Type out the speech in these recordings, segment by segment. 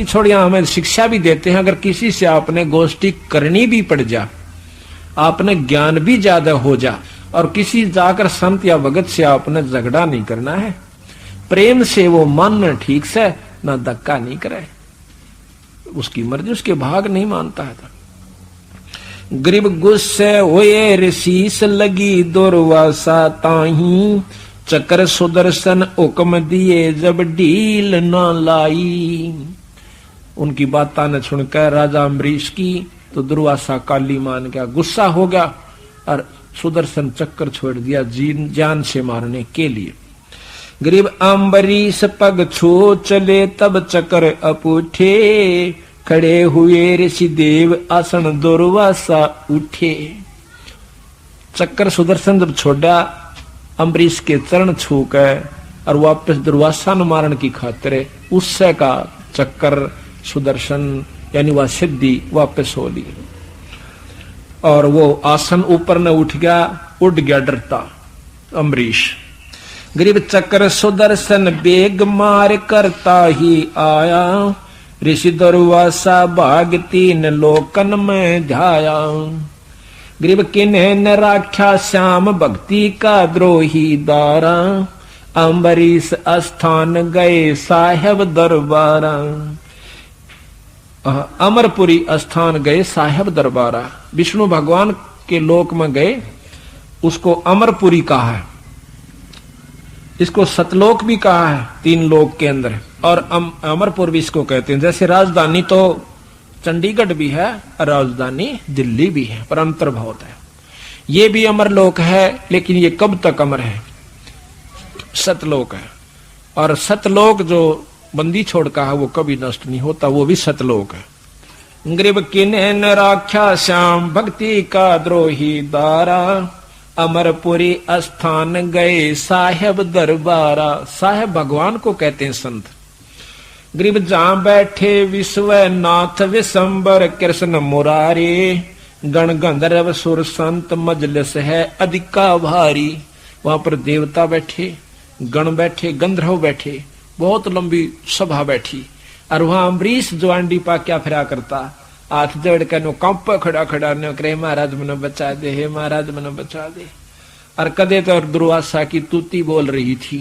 छोड़िया हमें शिक्षा भी देते हैं, अगर किसी से आपने गोष्ठी करनी भी पड़ जा, आपने ज्ञान भी ज्यादा हो जा, और किसी जाकर संत या भगत से आपने झगड़ा नहीं करना है, प्रेम से वो मान ठीक से, ना धक्का नहीं करे, उसकी मर्जी, उसके भाग नहीं मानता है। गरीब गुस्से हुए ऋषिस लगी दुर्वासा ताही, चक्र सुदर्शन हुक्म दिए जब ढील न लाई। उनकी बातें न सुनकर राजा अम्बरीश की तो दुर्वासा काली मान गया, गुस्सा हो गया और सुदर्शन चक्कर छोड़ दिया जान से मारने के लिए। गरीब अम्बरीश पग छो चले तब चक्र अपूठे, खड़े हुए ऋषि देव आसन दुर्वासा उठे। चक्कर सुदर्शन जब छोड़ा अम्बरीश के चरण छू कर और वापस दुर्वासा न मारन की खातिर उससे का चक्कर सुदर्शन यानी वह सिद्धि वापस हो ली, और वो आसन ऊपर न उठ गया, उड़ गया डरता अम्बरीश। गरीब चक्र सुदर्शन बेग मार करता ही आया, ऋषि दुर्वासा भाग तीन लोकन में ध्याया। गरीब किन्हें न राख्या श्याम भक्ति का द्रोही दारा, अम्बरीश स्थान गए साहेब दरबारा। अमरपुरी स्थान गए साहेब दरबारा, विष्णु भगवान के लोक में गए, उसको अमरपुरी कहा है, इसको सतलोक भी कहा है, तीन लोक के अंदर, और अमरपुर भी इसको कहते हैं। जैसे राजधानी तो चंडीगढ़ भी है, राजधानी दिल्ली भी है, पर अंतर बहुत है। ये भी अमरलोक है, लेकिन ये कब तक अमर है? सतलोक है, और सतलोक जो बंदी छोड़ का है वो कभी नष्ट नहीं होता, वो भी सतलोक है। गरीब किन्हें न राख्या श्याम भक्ति का द्रोही दारा, अमरपुरी स्थान गए साहेब दरबारा। साहेब भगवान को कहते हैं संत। गरीब जहां बैठे विश्वनाथ विशंबर कृष्ण मुरारी, गण गंधर्व सुर संत मजलिस है अधिका भारी। वहां पर देवता बैठे, गण बैठे, गंधर्व बैठे, बहुत लंबी सभा बैठी, और वहां अम्बरीश ज्वांडी पा क्या फिरा करता, हाथ जोड़ कर नो कंप खड़ा खड़ा नो करे महाराज मनो बचा दे, हे महाराज मनो बचा दे। और कदे तो दुर्वासा की तूती बोल रही थी।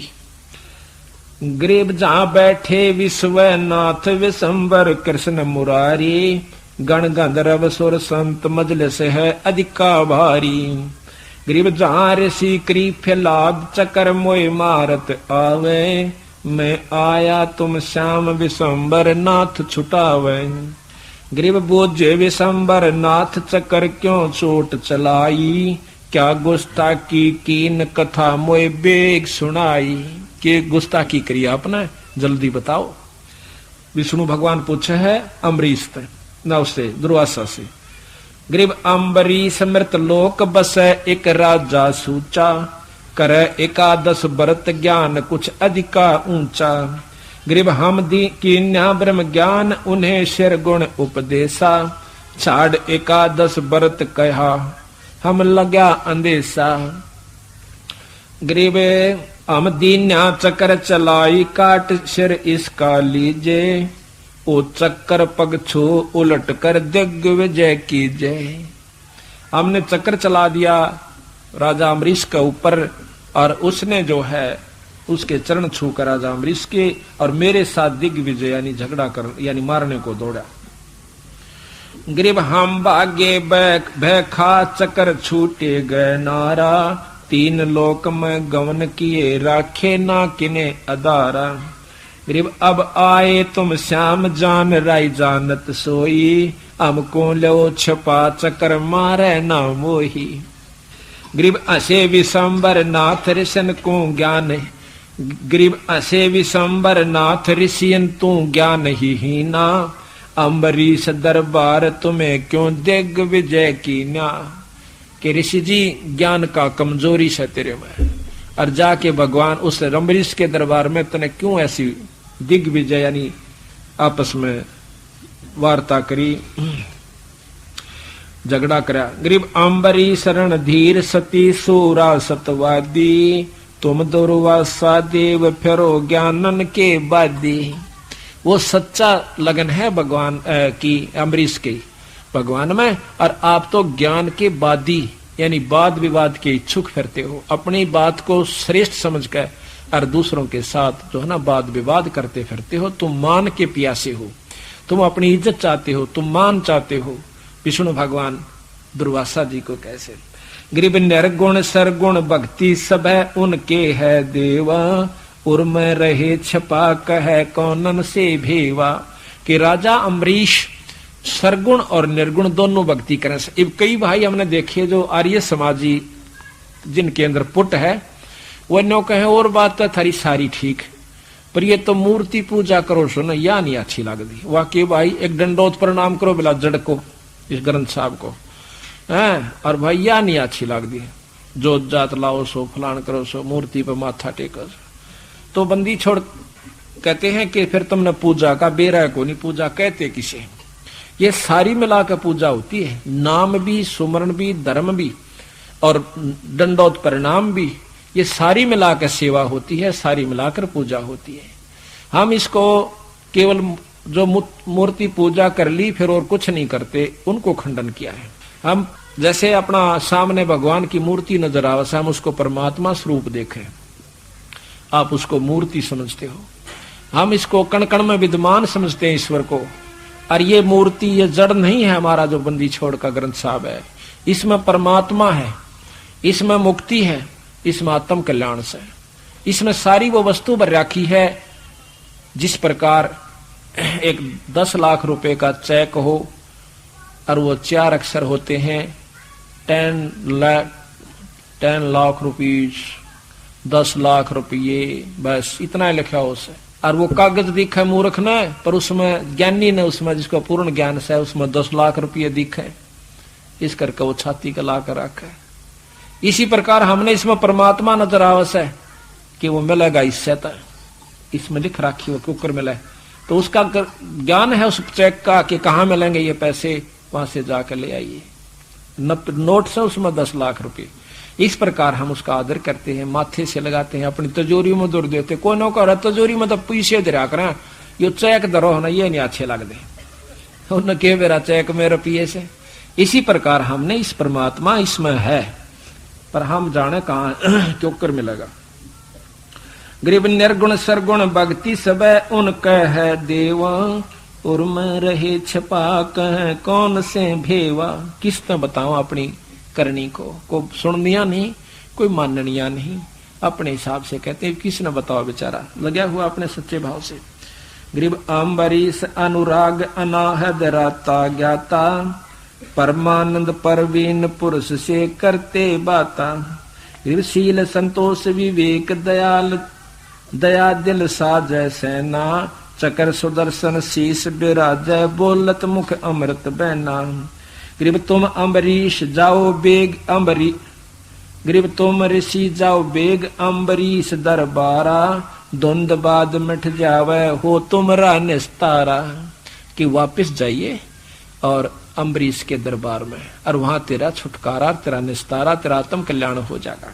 गरीब जहां बैठे विश्वनाथ विशंबर कृष्ण मुरारी, गण गंधर्व सुर संत मजलिस है अधिका भारी। गरीब जहां ऋषि करी फैलाब चकर मोय मारत आवे, मैं आया तुम श्याम विशंबर नाथ छुटावे। गरीब बोझे विशंबर नाथ चकर क्यों चोट चलाई, क्या गुस्ताखी कीन कथा मोय बेग सुनाई। के गुस्ताखी करी आपने, जल्दी बताओ। विष्णु भगवान पूछे है अम्बरीश न उससे दुर्वासा से। गरीब अम्बरीश मृत लोक बसे एक राजा सूचा, करे एकादश व्रत ज्ञान कुछ अधिका ऊंचा। गरीब हम दी कीन्या ब्रह्म ज्ञान उन्हें शिर गुण उपदेशा, छाड़ एकादश व्रत कहा हम लग्या अंदेशा। गरीब हम दीन्या चक्र चलाई काट सिर इसका लीजे, ओ चक्कर पग छो उलट कर दिग्विजय कीजय। हमने चक्र चला दिया राजा अम्बरीश के ऊपर, और उसने जो है उसके चरण छू कर राजा अम्बरीश के और मेरे साथ दिग्विजय यानी झगड़ा कर यानी मारने को दौड़ा। गरीब हम भागे भैखा चक्र छूटे गए नारा, तीन लोक में गवन किए राखे ना किने अदारा। गरीब अब आए तुम श्याम जान राय जानत सोई, हमको लो छपा चक्र मारे ना मोही। गरीब असे विशंबर नाथ ऋषियन को ज्ञान, गरीब असे विशंबर नाथ ऋषियन तू ज्ञान ही ना, अम्बरीश दरबार तुम्हें क्यों दिग्विजय कीन्या। कि ऋषि जी ज्ञान का कमजोरी से तेरे में, और जाके भगवान उस अम्बरीश के दरबार में तूने क्यों ऐसी दिग्विजय यानी आपस में वार्ता करी, झगड़ा करा। गरीब अम्बरीश रणधीर सती सूरा सतवादी, तुम दुर्वासा देव फिरो ज्ञानन के बादी। वो सच्चा लगन है भगवान की, अम्बरीश की भगवान में। और आप तो ज्ञान के वादी यानी वाद विवाद के इच्छुक फिरते हो, अपनी बात को श्रेष्ठ समझकर और दूसरों के साथ जो है ना वाद विवाद करते फिरते हो। तुम मान के प्यासे हो, तुम अपनी इज्जत चाहते हो, तुम मान चाहते हो। विष्णु भगवान दुर्वासा जी को कैसे, गरीब निर्गुण सरगुण भक्ति सब है उनके है देवा, उर में रहे छपा कह कौनन से भेवा। कि राजा अम्बरीश सरगुण और निर्गुण दोनों भक्ति करें। कई भाई हमने देखे जो आर्य समाजी जिनके अंदर पुट है, वो नो कहे और बात तो थारी सारी ठीक, पर ये तो मूर्ति पूजा करो सो ना, या नहीं अच्छी लगती। वाकई भाई एक दंडोत प्रणाम करो बिला जड़ को, इस ग्रंथ साहब को है, और भाई या नहीं अच्छी लगती। जो जात लाओ सो, फलान करो सो, मूर्ति पर माथा टेको। तो बंदी छोड़ कहते हैं कि फिर तुमने पूजा का बेरा को नहीं, पूजा कहते किसे। ये सारी मिलाकर पूजा होती है, नाम भी, सुमरण भी, धर्म भी और दंडोत प्रणाम भी, ये सारी मिलाकर सेवा होती है, सारी मिलाकर पूजा होती है। हम इसको केवल जो मूर्ति पूजा कर ली फिर और कुछ नहीं करते, उनको खंडन किया है। हम जैसे अपना सामने भगवान की मूर्ति नजर आवे, हम उसको परमात्मा स्वरूप देखें, आप उसको मूर्ति समझते हो। हम इसको कण कण में विद्यमान समझते हैं ईश्वर को। और ये मूर्ति, ये जड़ नहीं है हमारा जो बंदी छोड़ का ग्रंथ साहब है, इसमें परमात्मा है, इसमें मुक्ति है, इसमें आत्म कल्याण से, इसमें सारी वो वस्तु भर रखी है। जिस प्रकार एक 10 लाख रुपए का चेक हो और वो 4 अक्षर होते हैं, 10 लाख रुपीज, 10 लाख रुपये, बस इतना ही लिखा हो उसे। और वो कागज दिखे मूर्ख ने, पर उसमें ज्ञानी ने, उसमें जिसको पूर्ण ज्ञान से उसमें 10 लाख रुपये दिखे, इस करके वो छाती का ला कर रखे। इसी प्रकार हमने इसमें परमात्मा नजर आवस है कि वो मिलेगा इससे, तो इसमें लिख रखी वो कुकर मिले, तो उसका ज्ञान है उस चेक का कि कहाँ मिलेंगे ये पैसे, वहां से जाकर ले आइए। नोट से उसमें 10 लाख रुपए। इस प्रकार हम उसका आदर करते हैं, माथे से लगाते हैं, अपनी तिजोरी में दूर देते। कोई नो कह तिजोरी में तो पैसे दरा कर यो चेक दरो ना, ये नहीं अच्छे लगते, उन्हें कह मेरा चेक में रुपये से। इसी प्रकार हमने इस परमात्मा इसमें है, पर हम जाने कहाँ क्यों कर मिलेगा। गरीब निर्गुण सरगुण भक्ति सब उनका है देवा, उर्म रहे छपा कह कौन से भेवा। किस ने बताओ अपनी करनी को सुननिया नहीं, कोई माननिया नहीं, अपने हिसाब से कहते हैं। किस ने बताओ, बेचारा लगा हुआ अपने सच्चे भाव से। गरीब अम्बरीश अनुराग अनाहद राता ज्ञाता, परमानंद परवीन पुरुष से करते बाता। गरीब शील संतोष विवेक दयाल दया दिल साजय सेना, चकर सुदर्शन शीश बिराजय बोलत मुख अमृत बैना। गरीब तुम अम्बरीश जाओ बेग अम्बरी, गरीब तुम ऋषि जाओ बेग अम्बरीश दरबारा, धुंध बाद मिट जावे हो तुमरा निस्तारा। कि वापिस जाइए और अम्बरीश के दरबार में, और वहां तेरा छुटकारा, तेरा निस्तारा, तेरा आत्म कल्याण हो जाएगा।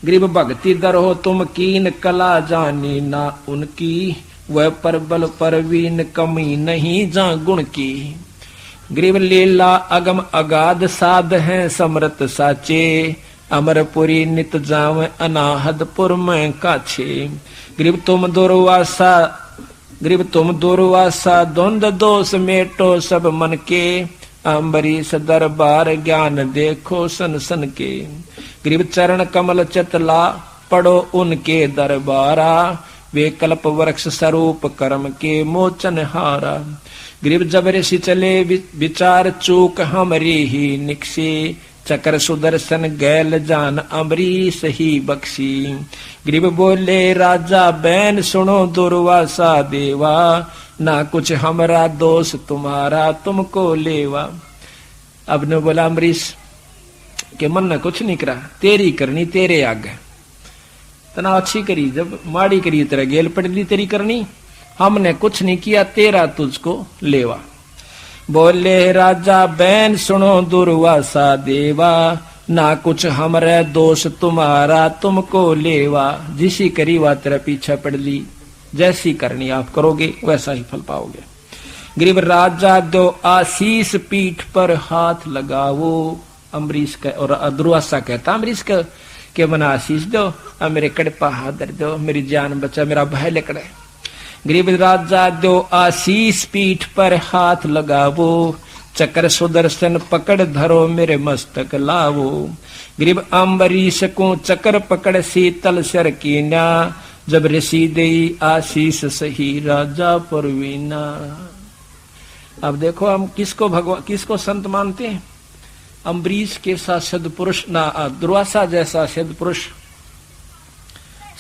गरीब भक्ति दर हो तुम कीन कला जानी ना उनकी, वह परबल परवीन कमी नहीं जा गुण की। गरीब लीला अगम अगाध साध हैं समृत साचे, अमरपुरी नित जाव अनाहदपुर में काछे। गरीब तुम दुर्वासा, गरीब तुम दुर्वासा द्वंद दोष मेटो सब मन के, अम्बरीश दरबार ज्ञान देखो सन सन के। गरीब चरण कमल चतला पढ़ो उनके दरबारा, वे कल्प वृक्ष स्वरूप कर्म के मोचन हारा। गरीब जब ऋषि चले विचार चूक हमरी ही निकसी, चकर सुदर्शन गैल जान अम्बरीश ही बख्शी। गरीब बोले राजा बैन सुनो दुर्वासा देवा, ना कुछ हमरा दोष तुम्हारा तुमको लेवा। अब ने बोला अम्बरीश के मन ने कुछ नहीं करा, तेरी करनी तेरे आगे, तना अच्छी करी जब माड़ी करी तेरा गेल पड़ली तेरी करनी, हमने कुछ नहीं किया तेरा तुझको लेवा। बोले राजा बैन सुनो दुर्वासा देवा, ना कुछ हमरे दोष तुम्हारा तुमको लेवा। जिसी करी वा तेरा पीछा पड़ ली, जैसी करनी आप करोगे वैसा ही फल पाओगे। गरीब राजा दो आशीष पीठ पर हाथ लगाओ। अम्बरीश का और दुर्वासा कहता अम्बरीश का के मना आशीष दो और मेरे कड़पा हाथ धर दो, मेरी जान बचा, मेरा भय लकड़े। गरीब राजा दो आशीष पीठ पर हाथ लगावो, चक्र सुदर्शन पकड़ धरो मेरे मस्तक लावो। गरीब अम्बरीश को चक्र पकड़ शीतल सर कीना, जब ऋषि देई आशीष सही राजा परवीना। अब देखो हम किसको भगवान किसको संत मानते हैं? अम्बरीश के साथ सिद्ध पुरुष ना, दुर्वासा जैसा सिद्ध पुरुष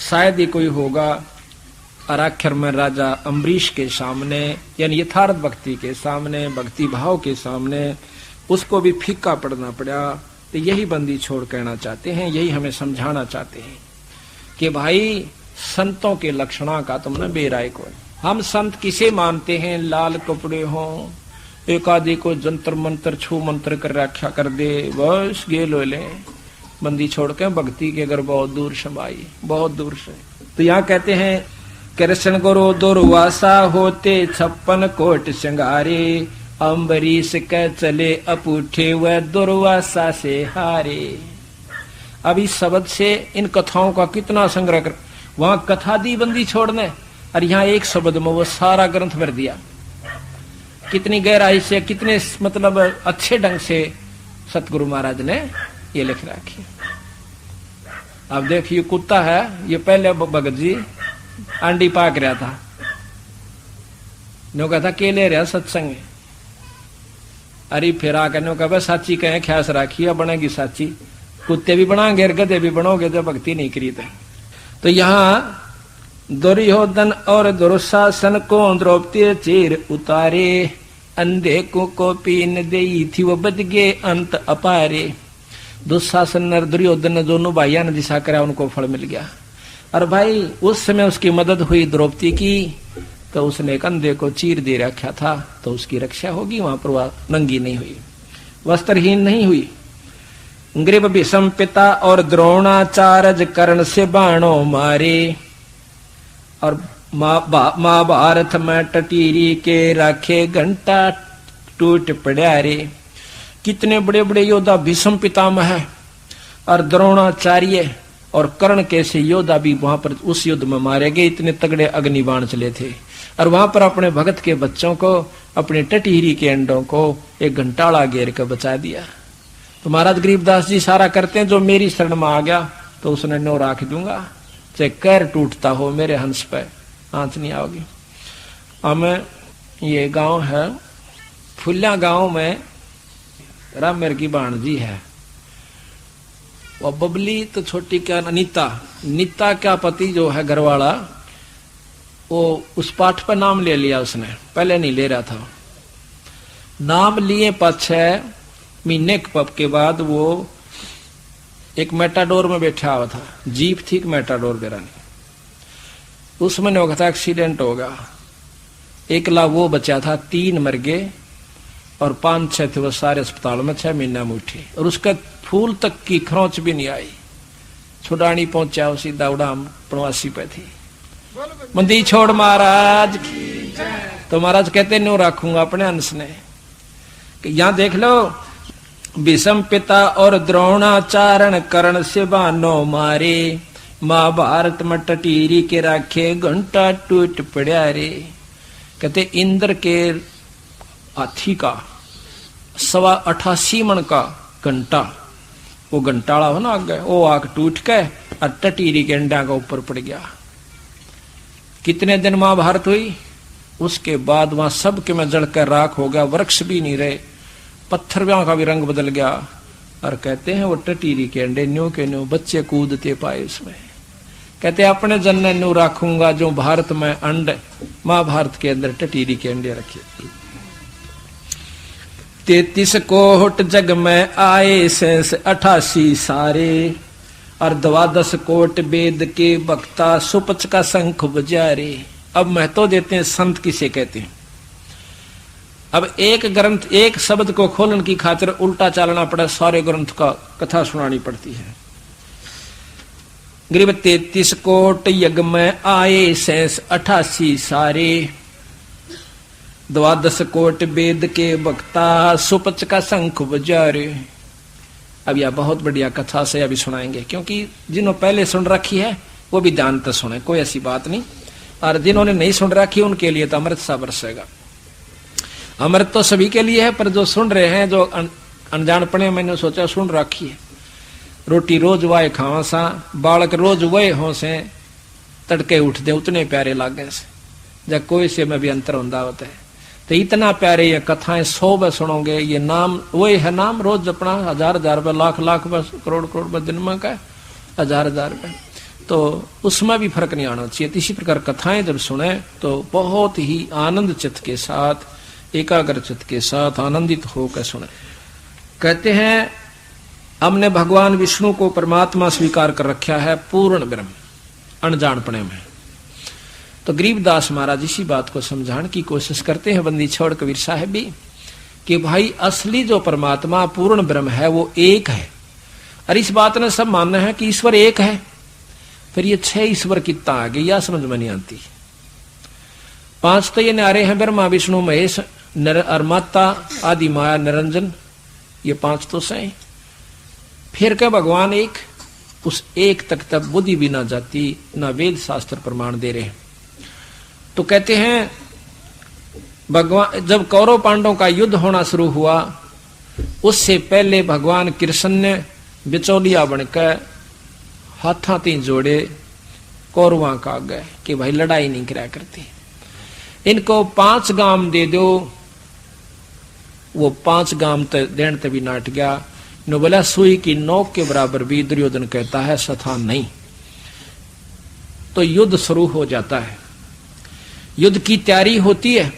शायद ही कोई होगा। और आखिर में राजा अम्बरीश के सामने यानी यथार्थ भक्ति के सामने, भक्ति भाव के सामने उसको भी फीका पड़ना पड़ा। तो यही बंदी छोड़ कहना चाहते हैं, यही हमें समझाना चाहते हैं कि भाई संतों के लक्षणा का तुमने बेराय को। हम संत किसे मानते हैं? लाल कपड़े हों, एक आदि को जंतर मंत्र छू मंत्र कर रखा कर दे, बस गेलो ले बंदी छोड़ के भक्ति के अगर बहुत दूर समाई, बहुत दूर से। तो यहाँ कहते हैं कृष्ण गुरु दुर्वासा होते 56 कोट श्रृंगारे, अम्बरीश के चले अपूठे व दुर्वासा से हारे। अब इस शब्द से इन कथाओं का कितना संग्रह कर, वहां कथा दी बंदी छोड़ने और यहाँ एक शब्द में वो सारा ग्रंथ भर दिया। कितनी गहराई से, कितने मतलब अच्छे ढंग से सतगुरु महाराज ने ये लिख रखी। अब देखिए कुत्ता है, ये पहले भगत जी अंडी पाक रहा था, नो कहता के ले रहा सत्संग, अरे फिर आकर नो कहा साची कहें ख्यास राखिए बनेगी साची। कुत्ते भी बनाओगे गधे भी बनोगे तो भक्ति नहीं करी। तो यहाँ दुर्योधन और दुर्शासन को द्रौपदी चीर उतारे, अंधे को पीन देई थी वो बच गए अंत अपारे। दुशासन और दुर्योधन ने दोनों भाइयों ने दिशा करा, उनको फल मिल गया। और भाई उस समय उसकी मदद हुई द्रौपदी की, तो उसने एक अंधे को चीर दे रखा था, तो उसकी रक्षा होगी। वहां पर वह नंगी नहीं हुई, वस्त्रहीन नहीं हुई। ग्रीव भीष्म पिता और द्रोणाचार्य कर्ण से बाणों मारे, और महाभारत में टटीरी के राखे घंटा टूट पड़ा रे। कितने बड़े बड़े योद्धा भीष्म पितामह है और द्रोणाचार्य और कर्ण कैसे योद्धा भी वहां पर उस युद्ध में मारे गए। इतने तगड़े अग्निबाण चले थे। और वहां पर अपने भगत के बच्चों को, अपने टटीरी के अंडों को एक घंटाला घेर कर बचा दिया। तो महाराज गरीबदास जी सारा करते हैं, जो मेरी शरण में आ गया तो उसने नो राख दूंगा, चाहे कैर टूटता हो मेरे हंस पे आंच नहीं आओगी। हमें ये गांव है फुल्ला, गांव में रामेर की भाणजी है, वो बबली तो छोटी क्या नीता का पति जो है घरवाला, वो उस पाठ पर नाम ले लिया उसने, पहले नहीं ले रहा था। नाम लिए 5-6 महीने के बाद वो एक मेटाडोर में बैठा हुआ था, जीप थी मेटाडोर बेरानी, उसमें ने वक्त एक्सीडेंट होगा। एक लाख वो बचा था, 3 मर गए और 5-6 थे वो सारे अस्पताल में 6 महीना में उठे। और उसका फूल तक की खरोंच भी नहीं आई। छुड़ानी पहुंचा वो सीधा उड़ाम प्रवासी पे थी। मंदी छोड़ महाराज, तो महाराज कहते नो रखूंगा अपने अंश ने। यहां देख लो, भीष्म पिता और द्रोणाचार्य कर्ण से बाणों मारे, महाभारत में टटीरी के राखे घंटा टूट पड़ा रे। कहते इंद्र के हाथी का 88 मन का घंटा, वो घंटाला हो ना आगे, वो आग टूट के और टटीरी के अंडा का ऊपर पड़ गया। कितने दिन महाभारत हुई, उसके बाद वहां सब के में जलकर राख हो गया, वृक्ष भी नहीं रहे, पत्थर का भी रंग बदल गया। और कहते हैं वो टटीरी के अंडे न्यू के न्यू बच्चे कूदते पाए उसमें। कहते अपने जन्ने न्यू रखूंगा जो भारत में अंड, महाभारत के अंदर टटीरी के अंडे रखे। 33 कोट जग में आए शेष 88 सारे, और 12 कोट वेद के वक्ता सुपच का शंख बजारे। अब महत्व देते हैं संत किसे कहते हैं। अब एक ग्रंथ, एक शब्द को खोलने की खातिर उल्टा चलना पड़ा, सारे ग्रंथ का कथा सुनानी पड़ती है। ग्रीब 33 कोट यज्ञ में आए, शेष 88 सारे, 12 कोट वेद के वक्ता, सुपच का शंख बजारे। अब यह बहुत बढ़िया कथा से अभी सुनाएंगे, क्योंकि जिन्होंने पहले सुन रखी है वो भी ध्यान से सुने, कोई ऐसी बात नहीं। और जिन्होंने नहीं सुन रखी उनके लिए तो अमृत सा बरसेगा। अमृत तो सभी के लिए है, पर जो सुन रहे हैं, जो अनजानपने मैंने सोचा सुन रखी है। रोटी रोज वाए खावा सा, बालक रोज वह हो से, तड़के उठते उतने प्यारे लागे से, जब कोई से में भी अंतर होता होता है। तो इतना प्यारे ये कथाएं 100 बार सुनोगे। ये नाम वही है, नाम रोज जपना, 1000 रुपये, लाख बस, करोड़ दिन में का 1000 रुपये, तो उसमें भी फर्क नहीं आना चाहिए। इसी प्रकार कथाएं जब सुने तो बहुत ही आनंद चित्त के साथ, एकाग्र चित्त के साथ आनंदित होकर सुने। कहते हैं हमने भगवान विष्णु को परमात्मा स्वीकार कर रखा है पूर्ण ब्रह्म, अनजानपने में। तो गरीबदास महाराज इसी बात को समझाने की कोशिश करते हैं, बंदी छोड़ कबीर साहब भी, कि भाई असली जो परमात्मा पूर्ण ब्रह्म है वो एक है। और इस बात ने सब मानना है कि ईश्वर एक है, फिर ये 6 ईश्वर कितना आ गई, यह समझ में नहीं आती। 5 तो ये न्यारे हैं, ब्रह्मा विष्णु महेश और माता आदि माया निरंजन, ये 5 तो सही। फिर क्या भगवान एक, उस एक तक तक बुद्धि भी ना जाती, ना वेद शास्त्र प्रमाण दे रहे। तो कहते हैं भगवान जब कौरव पांडवों का युद्ध होना शुरू हुआ, उससे पहले भगवान कृष्ण ने बिचौलिया बनकर हाथा तीन जोड़े कौरवां का गए कि भाई लड़ाई नहीं करा करती, इनको 5 गाम दे दो। वो 5 गाम देने तभी नाट गया। नो बोला सुई की नोक के बराबर भी दुर्योधन कहता है सथा नहीं। तो युद्ध शुरू हो जाता है, युद्ध की तैयारी होती है,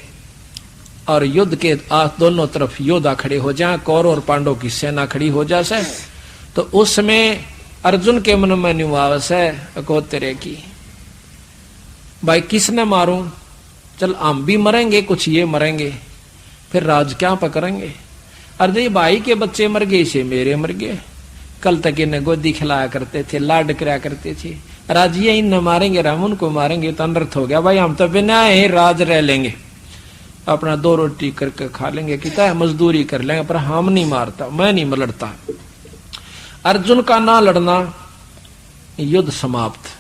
और युद्ध के दोनों तरफ योद्धा खड़े हो जाए, कौरव और पांडव की सेना खड़ी हो जाए। तो उस समय अर्जुन के मन में निवास है को तेरे की, भाई किसने मारूं, चल हम भी मरेंगे, कुछ ये मरेंगे, फिर राज क्या पकड़ेंगे। अरे भाई के बच्चे मर गए, से मेरे मर गए, कल तक इन्हें गोदी खिलाया करते थे, लाड कराया करते थे, राज ये इन मारेंगे, राम उनको मारेंगे तो अनर्थ हो गया। भाई हम तो बिना ही राज रह लेंगे, अपना 2 रोटी करके खा लेंगे, कितना मजदूरी कर लेंगे, पर हम नहीं मारता, मैं नहीं लड़ता। अर्जुन का ना लड़ना, युद्ध समाप्त,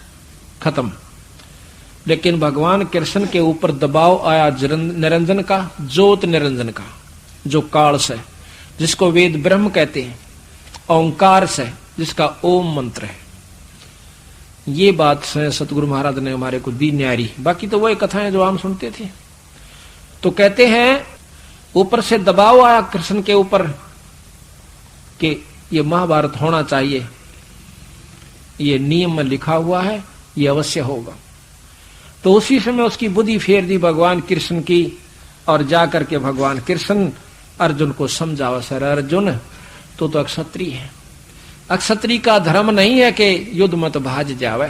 खत्म। लेकिन भगवान कृष्ण के ऊपर दबाव आया निरंजन का, ज्योत निरंजन का, जो काल से, जिसको वेद ब्रह्म कहते हैं, ओंकार से, जिसका ओम मंत्र है। ये बात से सतगुरु महाराज ने हमारे को दी न्यारी, बाकी तो वही कथाएं जो हम सुनते थे। तो कहते हैं ऊपर से दबाव आया कृष्ण के ऊपर कि ये महाभारत होना चाहिए, ये नियम में लिखा हुआ है, ये अवश्य होगा। तो उसी समय उसकी बुद्धि फेर दी भगवान कृष्ण की, और जाकर के भगवान कृष्ण अर्जुन को समझावा, सर अर्जुन तो अक्षत्रिय है, अक्षत्रिय का धर्म नहीं है कि युद्ध मत भाज जावे।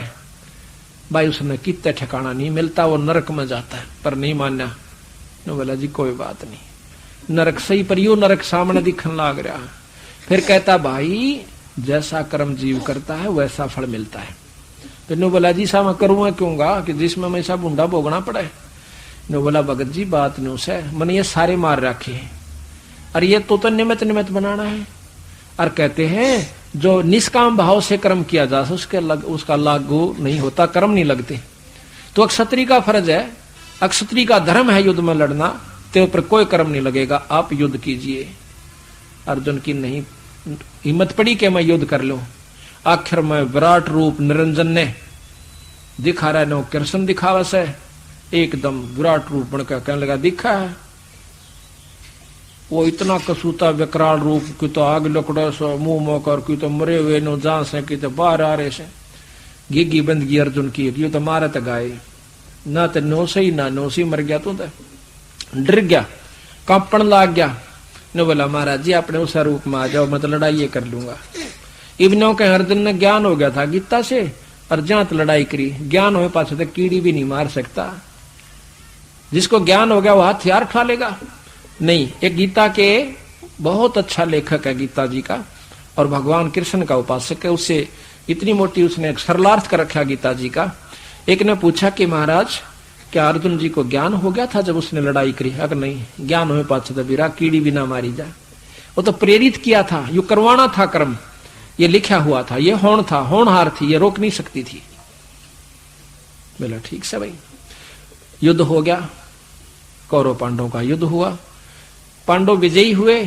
भाई उसने कितने ठिकाना नहीं मिलता, वो नरक में जाता है, पर नहीं मान्या। बोला जी कोई बात नहीं, नरक सही पर यू नरक सामने दिखने लग रहा। फिर कहता भाई जैसा कर्म जीव करता है वैसा फल मिलता है। फिर नो बोला जी सा मैं करूंगा क्योंगा कि जिसमें मैं सब बूंदा भोगना पड़े। नो बोला भगत जी बात न्यू से मैंने ये सारे मार रखे हैं, और ये तो निमित्त निमित्त बनाना है। और कहते हैं जो निष्काम भाव से कर्म किया जा उसका लागू नहीं होता, कर्म नहीं लगते। तो अक्षत्रिय का फर्ज है, अक्षत्रिय का धर्म है युद्ध में लड़ना, तेरे ऊपर कोई कर्म नहीं लगेगा, आप युद्ध कीजिए। अर्जुन की नहीं हिम्मत पड़ी कि मैं युद्ध कर लूं। आखिर में विराट रूप निरंजन ने दिखा रहा है, नो कृष्ण दिखावा से एकदम विराट रूप बनकर कहने लगा दिखा है। वो इतना कसूता विकराल रूप की तो आग लकड़ो सो मुंह मोकर की तो मरे हुए नो जान से की तो बाहर आ रहे से घिगी बंदगी अर्जुन की, यू तो मारे तो गाय ना तो नौसी ना नौसी मर गया, तू तो डर गया, कांपन लाग गया। ने बोला महाराज जी अपने उस रूप में आ जाओ, मैं तो लड़ाई कर लूंगा। इब्नों के अर्जुन ने ज्ञान हो गया था गीता से, और जहां तो लड़ाई करी, ज्ञान हो पास तो कीड़ी भी नहीं मार सकता। जिसको ज्ञान हो गया वो हथियार उठा लेगा नहीं। एक गीता के बहुत अच्छा लेखक है गीता जी का, और भगवान कृष्ण का उपासक है, उससे इतनी मोटी उसने सरलार्थ कर रखा गीता जी का। एक ने पूछा कि महाराज क्या अर्जुन जी को ज्ञान हो गया था जब उसने लड़ाई करी? अगर नहीं ज्ञान हुए पाछे तो बीरा कीड़ी भी ना मारी जाए। वो तो प्रेरित किया था, यू करवाना था कर्म, ये लिखा हुआ था, ये होण था, होनहार थी, ये रोक नहीं सकती थी। बोला ठीक से भाई। युद्ध हो गया, कौरव पांडवों का युद्ध हुआ, पांडव विजयी हुए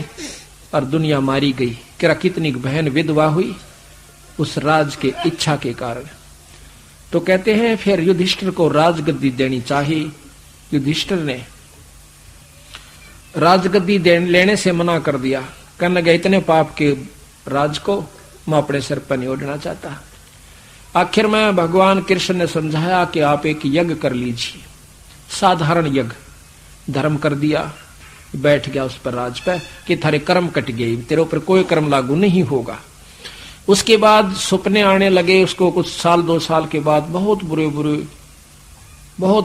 और दुनिया मारी गई। क्या कितनी बहन विधवा हुई उस राज के इच्छा के कारण। तो कहते हैं फिर युधिष्ठिर को राजगद्दी देनी चाहिए। युधिष्ठिर ने राजगद्दी लेने से मना कर दिया, कहने लगे इतने पाप के राज को मैं अपने सिर पर नहीं ओढ़ना चाहता। आखिर में भगवान कृष्ण ने समझाया कि आप एक यज्ञ कर लीजिए, साधारण यज्ञ, धर्म कर दिया, बैठ गया उस पर राज पे कि थारे कर्म कट गए, तेरे ऊपर कोई कर्म लागू नहीं होगा। उसके बाद सपने आने लगे उसको, कुछ साल 2 साल के बाद बहुत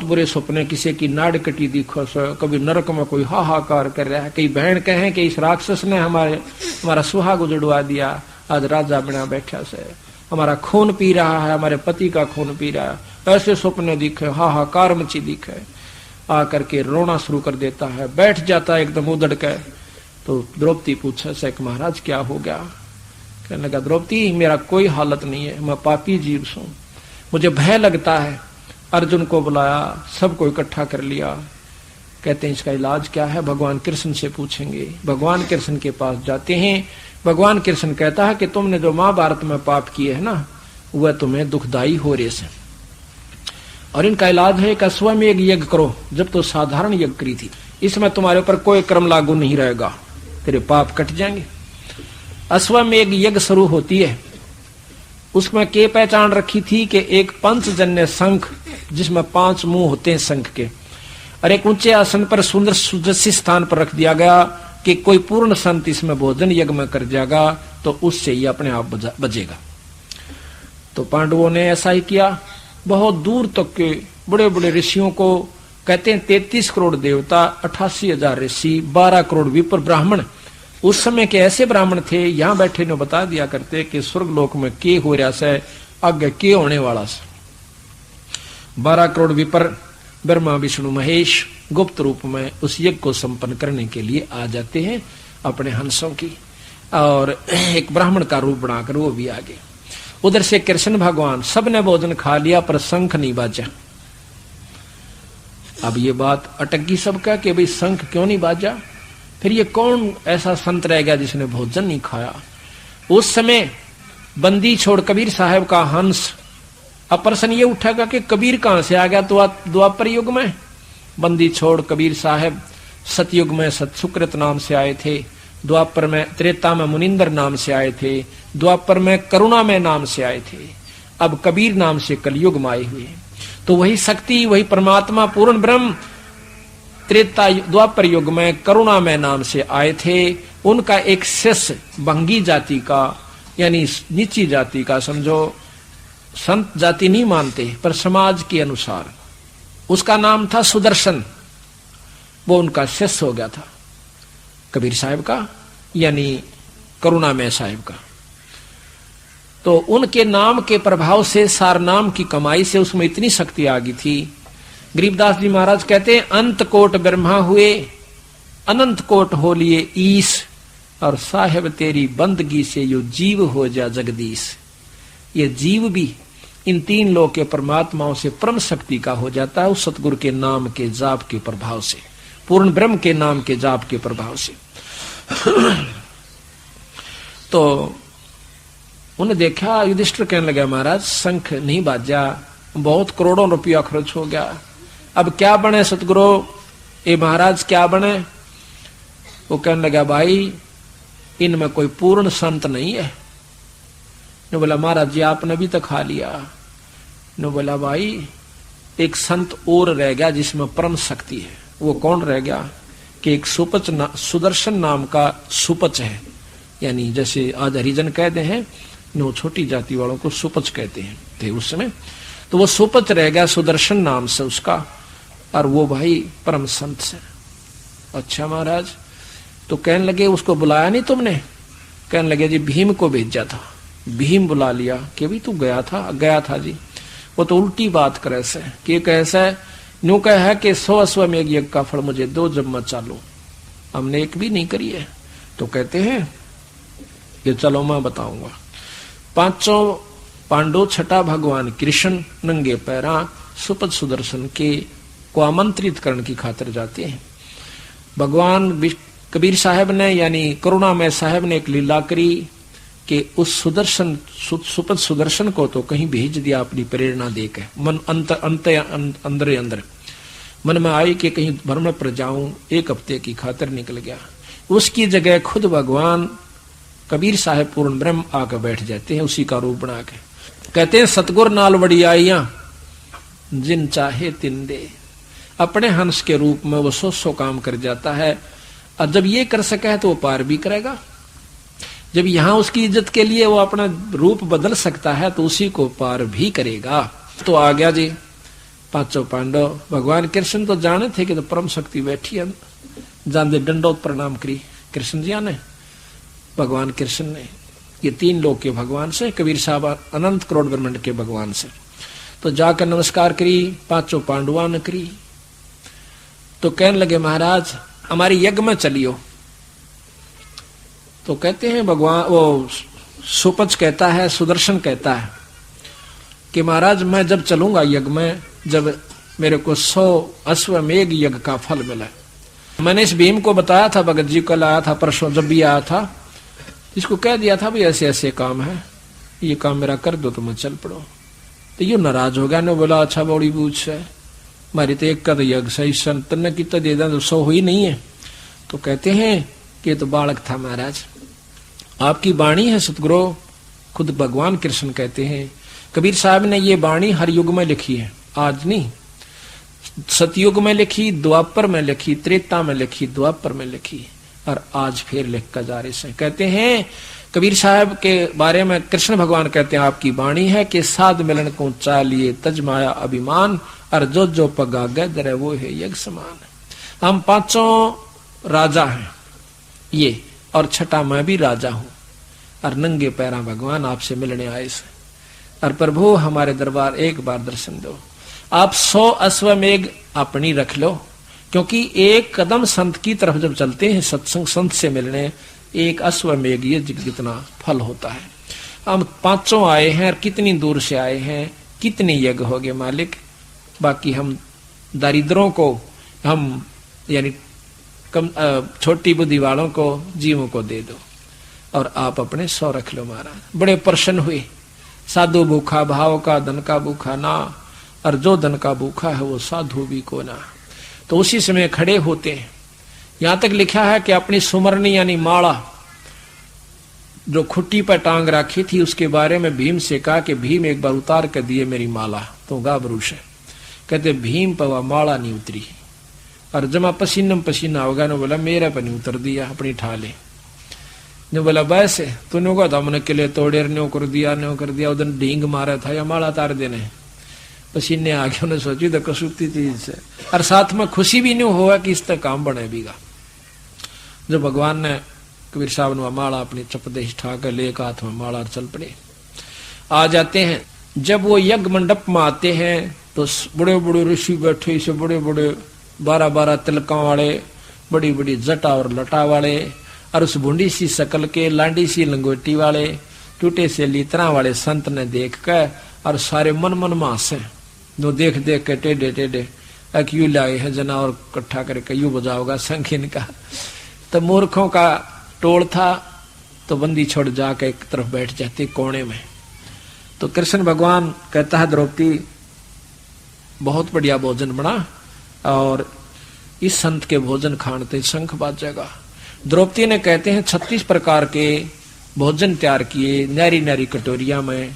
बुरे सपने, किसी की नाड़ कटी दिखो, कभी नरक में कोई हाहाकार कर रहा है, कई बहन कहें कि इस राक्षस ने हमारा सुहाग उजड़वा दिया, आज राजा बना बैठा से हमारा खून पी रहा है, हमारे पति का खून पी रहा है। ऐसे सपने दिखे, हाहाकार मची दिखे, आकर के रोना शुरू कर देता है, बैठ जाता है एकदम उदड़ के। तो द्रौपदी पूछे से महाराज क्या हो गया? कहने लगा द्रौपदी मेरा कोई हालत नहीं है, मैं पापी जीव हूं, मुझे भय लगता है। अर्जुन को बुलाया, सबको इकट्ठा कर लिया। कहते हैं इसका इलाज क्या है? भगवान कृष्ण से पूछेंगे। भगवान कृष्ण के पास जाते हैं। भगवान कृष्ण कहता है कि तुमने जो महाभारत में पाप किए है ना, वह तुम्हें दुखदाई हो रहे से, और इनका इलाज है कि अश्वमेध यज्ञ करो। जब तो साधारण यज्ञ करी थी, इसमें तुम्हारे ऊपर कोई कर्म लागू नहीं रहेगा, तेरे पाप कट जाएंगे। अश्वमेध यज्ञ शुरू होती है, उसमें के पहचान रखी थी कि एक पंचजन्य शंख जिसमें 5 मुंह होते हैं शंख के, और एक ऊंचे आसन पर सुंदर सुजसी स्थान पर रख दिया गया कि कोई पूर्ण संत इसमें भोजन यज्ञ में कर जाएगा तो उससे ये अपने आप बचेगा। तो पांडवों ने ऐसा ही किया। बहुत दूर तक के बड़े बड़े ऋषियों को, कहते हैं 33 करोड़ देवता, 88,000 ऋषि, 12 करोड़ विप्र ब्राह्मण। उस समय के ऐसे ब्राह्मण थे, यहां बैठे ने बता दिया करते कि स्वर्ग लोक में के हो रहा से, आगे के होने वाला से। 12 करोड़ विप्र ब्रह्मा विष्णु महेश गुप्त रूप में उस यज्ञ को संपन्न करने के लिए आ जाते हैं अपने हंसों की, और एक ब्राह्मण का रूप बनाकर वो भी आगे। उधर से कृष्ण भगवान, सबने भोजन खा लिया पर शंख नहीं बाजा। अब ये बात अटक गई सबका कि भाई शंख क्यों नहीं बाजा? फिर ये कौन ऐसा संत रह गया जिसने भोजन नहीं खाया? उस समय बंदी छोड़ कबीर साहब का हंस। अब प्रश्न ये उठेगा कि कबीर कहां से आ गया? तो द्वापर युग में बंदी छोड़ कबीर साहब सतयुग में सतसुकृत नाम से आए थे, द्वापर में, त्रेता में मुनिंदर नाम से आए थे, द्वापर में करुणा में नाम से आए थे, अब कबीर नाम से कलयुग में आए हुए। तो वही शक्ति, वही परमात्मा पूर्ण ब्रह्म त्रेता द्वापर युग में करुणा में नाम से आए थे। उनका एक शिष्य भंगी जाति का, यानी नीची जाति का, समझो संत जाति नहीं मानते पर समाज के अनुसार, उसका नाम था सुदर्शन। वो उनका शिष्य हो गया था कबीर साहब का, यानी करुणामय साहब का। तो उनके नाम के प्रभाव से, सार नाम की कमाई से उसमें इतनी शक्ति आ गई थी। गरीबदास जी महाराज कहते हैं अंत कोट ब्रह्मा हुए, अनंत कोट हो लिए ईश, और साहेब तेरी बंदगी से यो जीव हो जा जगदीश। ये जीव भी इन 3 लोक के परमात्माओं से परम शक्ति का हो जाता है उस सतगुरु के नाम के जाप के प्रभाव से, पूर्ण ब्रह्म के नाम के जाप के प्रभाव से। तो उन्हें देखा, युधिष्ठिर कहने लगा महाराज शंख नहीं बाजा, बहुत करोड़ों रुपया खर्च हो गया, अब क्या बने सतगुरु? ए महाराज क्या बने? वो कहने लगा भाई इनमें कोई पूर्ण संत नहीं है। ने बोला महाराज जी आपने भी तो खा लिया। ने बोला भाई एक संत और रह गया जिसमें परम शक्ति है। वो कौन रह गया? कि एक सुपच सुदर्शन नाम का सुपच है, यानी जैसे आज हरिजन कहते हैं, नो छोटी जाति वालों को सुपच कहते हैं थे उस समय। तो वो सुपच रह गया सुदर्शन नाम से उसका, और वो भाई परम संत से। अच्छा महाराज, तो कहने लगे उसको बुलाया नहीं तुमने? कहने लगे जी भीम को भेजा था। भीम बुला लिया कि भी तू गया था जी। वो तो उल्टी बात करे से कि कैसे न्यू कह है कि 100 अश्वमेघ यज्ञ का फल मुझे दो जब मैं चालू, हमने एक भी नहीं करी है। तो कहते हैं कि चलो मैं बताऊंगा। पांचों पांडव छठा भगवान कृष्ण नंगे पैरा सुपद सुदर्शन के को आमंत्रित करने की खातिर जाते हैं। भगवान कबीर साहब ने यानी करुणामय साहब ने एक लीला करी कि उस सुपद सुदर्शन को तो कहीं भेज दिया अपनी प्रेरणा देकर, मन अंदर मन में आई कि कहीं भ्रमण पर जाऊं, एक हफ्ते की खातिर निकल गया। उसकी जगह खुद भगवान कबीर साहब पूर्ण ब्रह्म आकर बैठ जाते हैं उसी का रूप बना के। कहते हैं सतगुर नाल वड़ी आइया जिन चाहे तिन दे। अपने हंस के रूप में वो 100 काम कर जाता है, और जब ये कर सका है तो वो पार भी करेगा। जब यहां उसकी इज्जत के लिए वो अपना रूप बदल सकता है तो उसी को पार भी करेगा। तो आ गया जी पांचों पांडव। भगवान कृष्ण तो जाने थे कि तो परम शक्ति बैठी है, जान दंडोत प्रणाम करी कृष्ण जी ने। भगवान कृष्ण ने ये 3 लोक के भगवान से, कबीर साहब अनंत करोड़ ब्रह्मांड के भगवान से, तो जाकर नमस्कार करी। पांचों पांडवा ने करी तो कहने लगे महाराज हमारी यज्ञ में चलियो। तो कहते हैं भगवान वो सुपच कहता है, सुदर्शन कहता है कि महाराज मैं जब चलूंगा यज्ञ में, जब मेरे को 100 अश्वमेघ यज्ञ का फल मिला। मैंने इस भीम को बताया था, भगत जी कल आया था, परसों जब भी आया था, इसको कह दिया था भाई ऐसे ऐसे काम है, ये काम मेरा कर दो तो मैं चल पड़ो। तो ये नाराज हो गया ने बोला अच्छा बड़ी बूझ है, हमारी तो एक का तो यज्ञ सही संतन ने कितना दे दें तो 100 हुई नहीं है। तो कहते हैं कि ये तो बालक था महाराज, आपकी वाणी है सतगुरु। खुद भगवान कृष्ण कहते हैं कबीर साहब ने ये वाणी हर युग में लिखी है, आज नहीं, सतयुग में लिखी, द्वापर में लिखी, त्रेता में लिखी, द्वापर में लिखी, और आज फिर लिख कर जा रहे हैं। कहते हैं कबीर साहब के बारे में कृष्ण भगवान कहते हैं आपकी वाणी है कि साध मिलन को चालिए तजमाया अभिमान, और जो पगागे दरे वो है यज्ञ समान। हम 5 राजा हैं ये, और छठा मैं भी राजा हूं, और नंगे पैरा भगवान आपसे मिलने आए से, और प्रभु हमारे दरबार एक बार दर्शन दो। आप 100 अश्वमेघ अपनी रख लो, क्योंकि एक कदम संत की तरफ जब चलते हैं सत्संग संत से मिलने, एक अश्वमेघ ये जितना फल होता है। हम 5 आए हैं और कितनी दूर से आए हैं, कितने यज्ञ हो गए मालिक, बाकी हम दरिद्रों को, हम यानी कम छोटी बुद्धि वालों को, जीवों को दे दो, और आप अपने 100 रख लो महाराज। बड़े प्रसन्न हुए। साधु भूखा भाव का धन का भूखा ना, और जो धन का भूखा है वो साधु भी को ना। तो उसी समय खड़े होते हैं। यहां तक लिखा है कि अपनी सुमरनी यानी माला जो खुट्टी पर टांग रखी थी उसके बारे में भीम से कहा कि भीम एक बार उतार कर दिए मेरी माला, तो गाबरूश है। कहते भीम पर वह माला नहीं उतरी, और जमा पसीनम पसीना होगा ने बोला मेरा पर नहीं उतर दिया, अपनी ठा ले। ने बोला वैसे तूने कहा था हमने किले तोड़े न्यो कर दिया उधर ढींग मारा था या माला तार देने, पसीने आ गए। उन्हें सोची तो कसूती चीज से, और साथ में खुशी भी नहीं हुआ कि इस तक काम बने बीगा। जब भगवान ने कबीर साहब ने माला अपनी चपदेश ठा कर ले हाथ में माला चल पड़े। आ जाते हैं, जब वो यज्ञ मंडप में आते हैं तो बड़े बड़े ऋषि बैठे, इसे बड़े बड़े 12-12 तिलकों वाले, बड़ी बड़ी जटा और लटा वाले, और उस बूंदी सी शकल के लांडी सी लंगोटी वाले, टूटे से लीतना वाले संत ने देख कर और सारे मन मन में हंसे। जो देख देख के टेढ़े टेढ़े क्यों लाए हैं जना, और इकट्ठा करके यू बजाओगा शंख इनका। तो मूर्खों का टोल था, तो बंदी छोड़ जाकर एक तरफ बैठ जाते कोने में। तो कृष्ण भगवान कहता है द्रौपदी बहुत बढ़िया भोजन बना, और इस संत के भोजन खाने शंख बाजेगा। द्रौपदी ने कहते हैं 36 प्रकार के भोजन तैयार किए, नारी नारी कटोरिया में,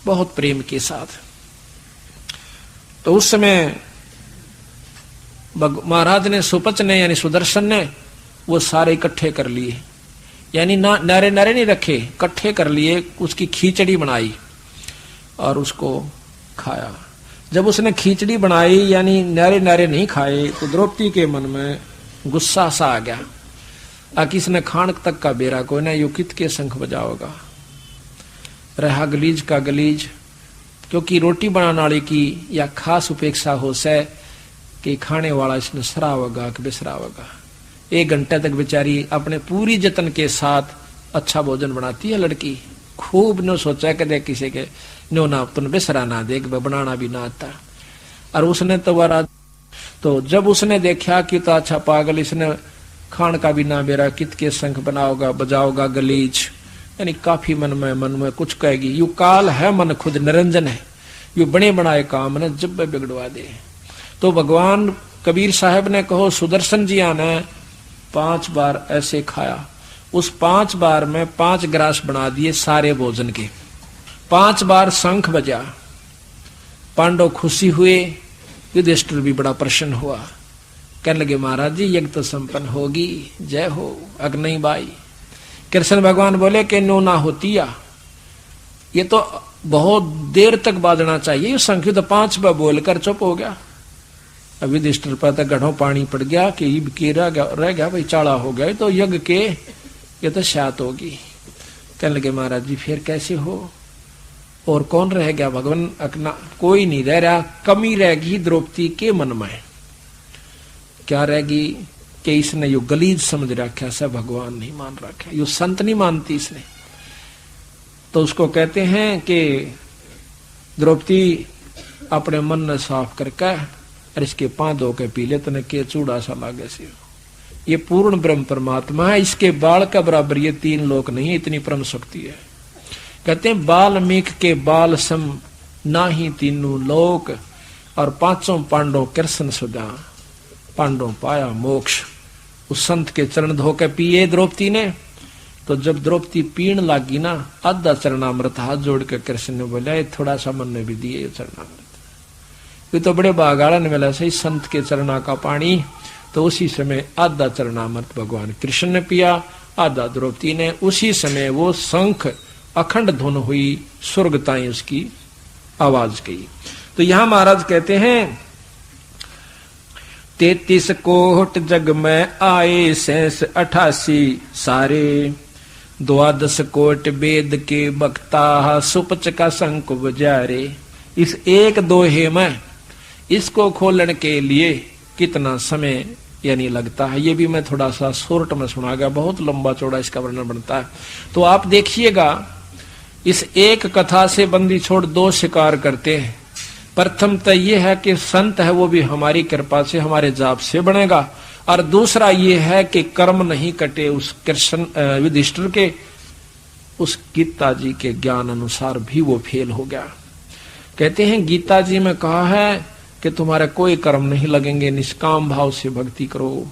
बहुत प्रेम के साथ। तो उस समय महाराज ने, सुपच ने यानी सुदर्शन ने वो सारे इकट्ठे कर लिए, यानी ना नारे नारे नहीं रखे, इकट्ठे कर लिए। उसकी खिचड़ी बनाई और उसको खाया। जब उसने खिचड़ी बनाई यानी नारे नारे नहीं खाए, तो द्रौपदी के मन में गुस्सा सा आ गया, किसने खान तक का बेरा कोई ना, यो कित के शंख बजाओगा। रहा गलीज का गलीज, क्योंकि रोटी बनाने वाले की या खास उपेक्षा हो से कि खाने वाला इसने सरावगा कि बिसरावगा। 1 घंटे तक बेचारी अपने पूरी जतन के साथ अच्छा भोजन बनाती है लड़की, खूब नो सोचा कि देख किसी के नो ना तुम बिसरा ना देख बनाना भी ना आता। और उसने तो वारा, तो जब उसने देखा कि तो अच्छा पागल इसने खान का भी ना मेरा कित के संख बनाओगा बजाओगा गलीज, यानी काफी मन में कुछ कहेगी। यू काल है मन खुद निरंजन है, यू बने बनाए काम ने जब बिगड़वा दे। तो भगवान कबीर साहब ने कहो सुदर्शन जी ने 5 बार ऐसे खाया, उस 5 बार में 5 ग्रास बना दिए सारे भोजन के। 5 बार शंख बजा, पांडव खुशी हुए, युधिष्ठिर भी बड़ा प्रसन्न हुआ, कहने लगे महाराज जी यज्ञ तो संपन्न होगी, जय हो अग्नि बाई। कृष्ण भगवान बोले कि नो ना होती या, ये तो बहुत देर तक बाजना चाहिए, शंख तो 5 बार बोलकर चुप हो गया। अब युधिष्ठिर पर तो गढ़ों पानी पड़ गया कि के रह गया भाई, चाड़ा हो गया तो यज्ञ के ये तो शात होगी। कहने लगे महाराज जी फिर कैसे हो, और कौन रह गया भगवान अकना, कोई नहीं रह रहा, कमी रहेगी द्रौपदी के मन में। क्या रहेगी कि इसने यो गलीज समझ रखा सब भगवान नहीं मान रखा, यो संत नहीं मानती इसने। तो उसको कहते हैं कि द्रौपदी अपने मन ने साफ करके और इसके पांव धो के पी ले तने के चूड़ा सा लागे से। ये पूर्ण ब्रह्म परमात्मा है, इसके बाल का बराबर ये 3 लोक नहीं है, इतनी परम शक्ति है। कहते हैं बाल्मीक के बाल सम ना ही 3 लोक, और 5 पांडव कृष्ण सुधा, पांडव पाया मोक्ष। उस संत के चरण धो के पिए द्रौपदी ने। तो जब द्रौपदी पीण लागी ना, आधा चरणामृत हाथ जोड़ के कृष्ण ने बोला थोड़ा सा मन ने भी दिए चरणामृत। ये तो बड़े बागाड़ा ने मिला सही संत के चरणा का पानी। तो उसी समय आधा चरणामृत भगवान कृष्ण ने पिया, आधा द्रौपदी ने। उसी समय वो शंख अखंड धुन हुई, स्वर्ग ताई उसकी आवाज गई। तो यहां महाराज कहते हैं 33 कोट जग में आए शेष 88 सारे, 12 कोट वेद के वक्ता सुपच का शंख बजारे। इस 1 दोहे में इसको खोलने के लिए कितना समय यानी लगता है, ये भी मैं थोड़ा सा शॉर्ट में सुना गया, बहुत लंबा चौड़ा इसका वर्णन बनता है। तो आप देखिएगा इस एक कथा से बंदी छोड़ 2 शिकार करते हैं। प्रथम तो ये है कि संत है वो भी हमारी कृपा से हमारे जाप से बनेगा, और दूसरा ये है कि कर्म नहीं कटे उस कृष्ण युधिष्ठिर के, उस गीता जी के ज्ञान अनुसार भी वो फेल हो गया। कहते हैं गीता जी में कहा है कि तुम्हारे कोई कर्म नहीं लगेंगे, निष्काम भाव से भक्ति करो,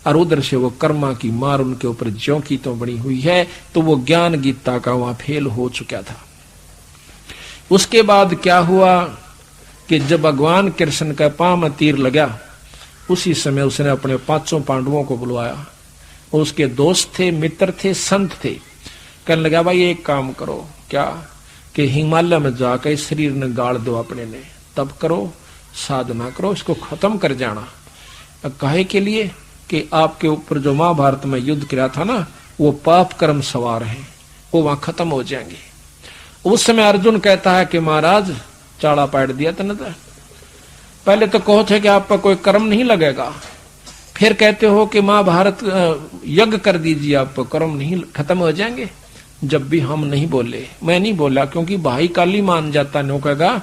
और उधर से वो कर्मा की मार उनके ऊपर ज्यों की तो बनी हुई है। तो वो ज्ञान गीता का वहां फेल हो चुका था। उसके बाद क्या हुआ कि जब भगवान कृष्ण का पांव में तीर लगा, उसी समय उसने अपने 5 पांडवों को बुलवाया। उसके दोस्त थे, मित्र थे, संत थे। कहने लगा भाई एक काम करो, क्या कि हिमालय में जाकर शरीर ने गाड़ दो अपने ने, तब करो, साधना करो, इसको खत्म कर जाना। कहे के लिए कि आपके ऊपर जो महाभारत में युद्ध किया था ना, वो पाप कर्म सवार हैं, वो वहां खत्म हो जाएंगे। उस समय अर्जुन कहता है कि महाराज चाड़ा पाट दिया तने तो पहले तो कहो थे कि आप पर कोई कर्म नहीं लगेगा, फिर कहते हो कि महाभारत यज्ञ कर दीजिए, आप पर कर्म नहीं खत्म हो जाएंगे। जब भी हम नहीं बोले, मैं नहीं बोला, क्योंकि भाई काली मान जाता नो कहेगा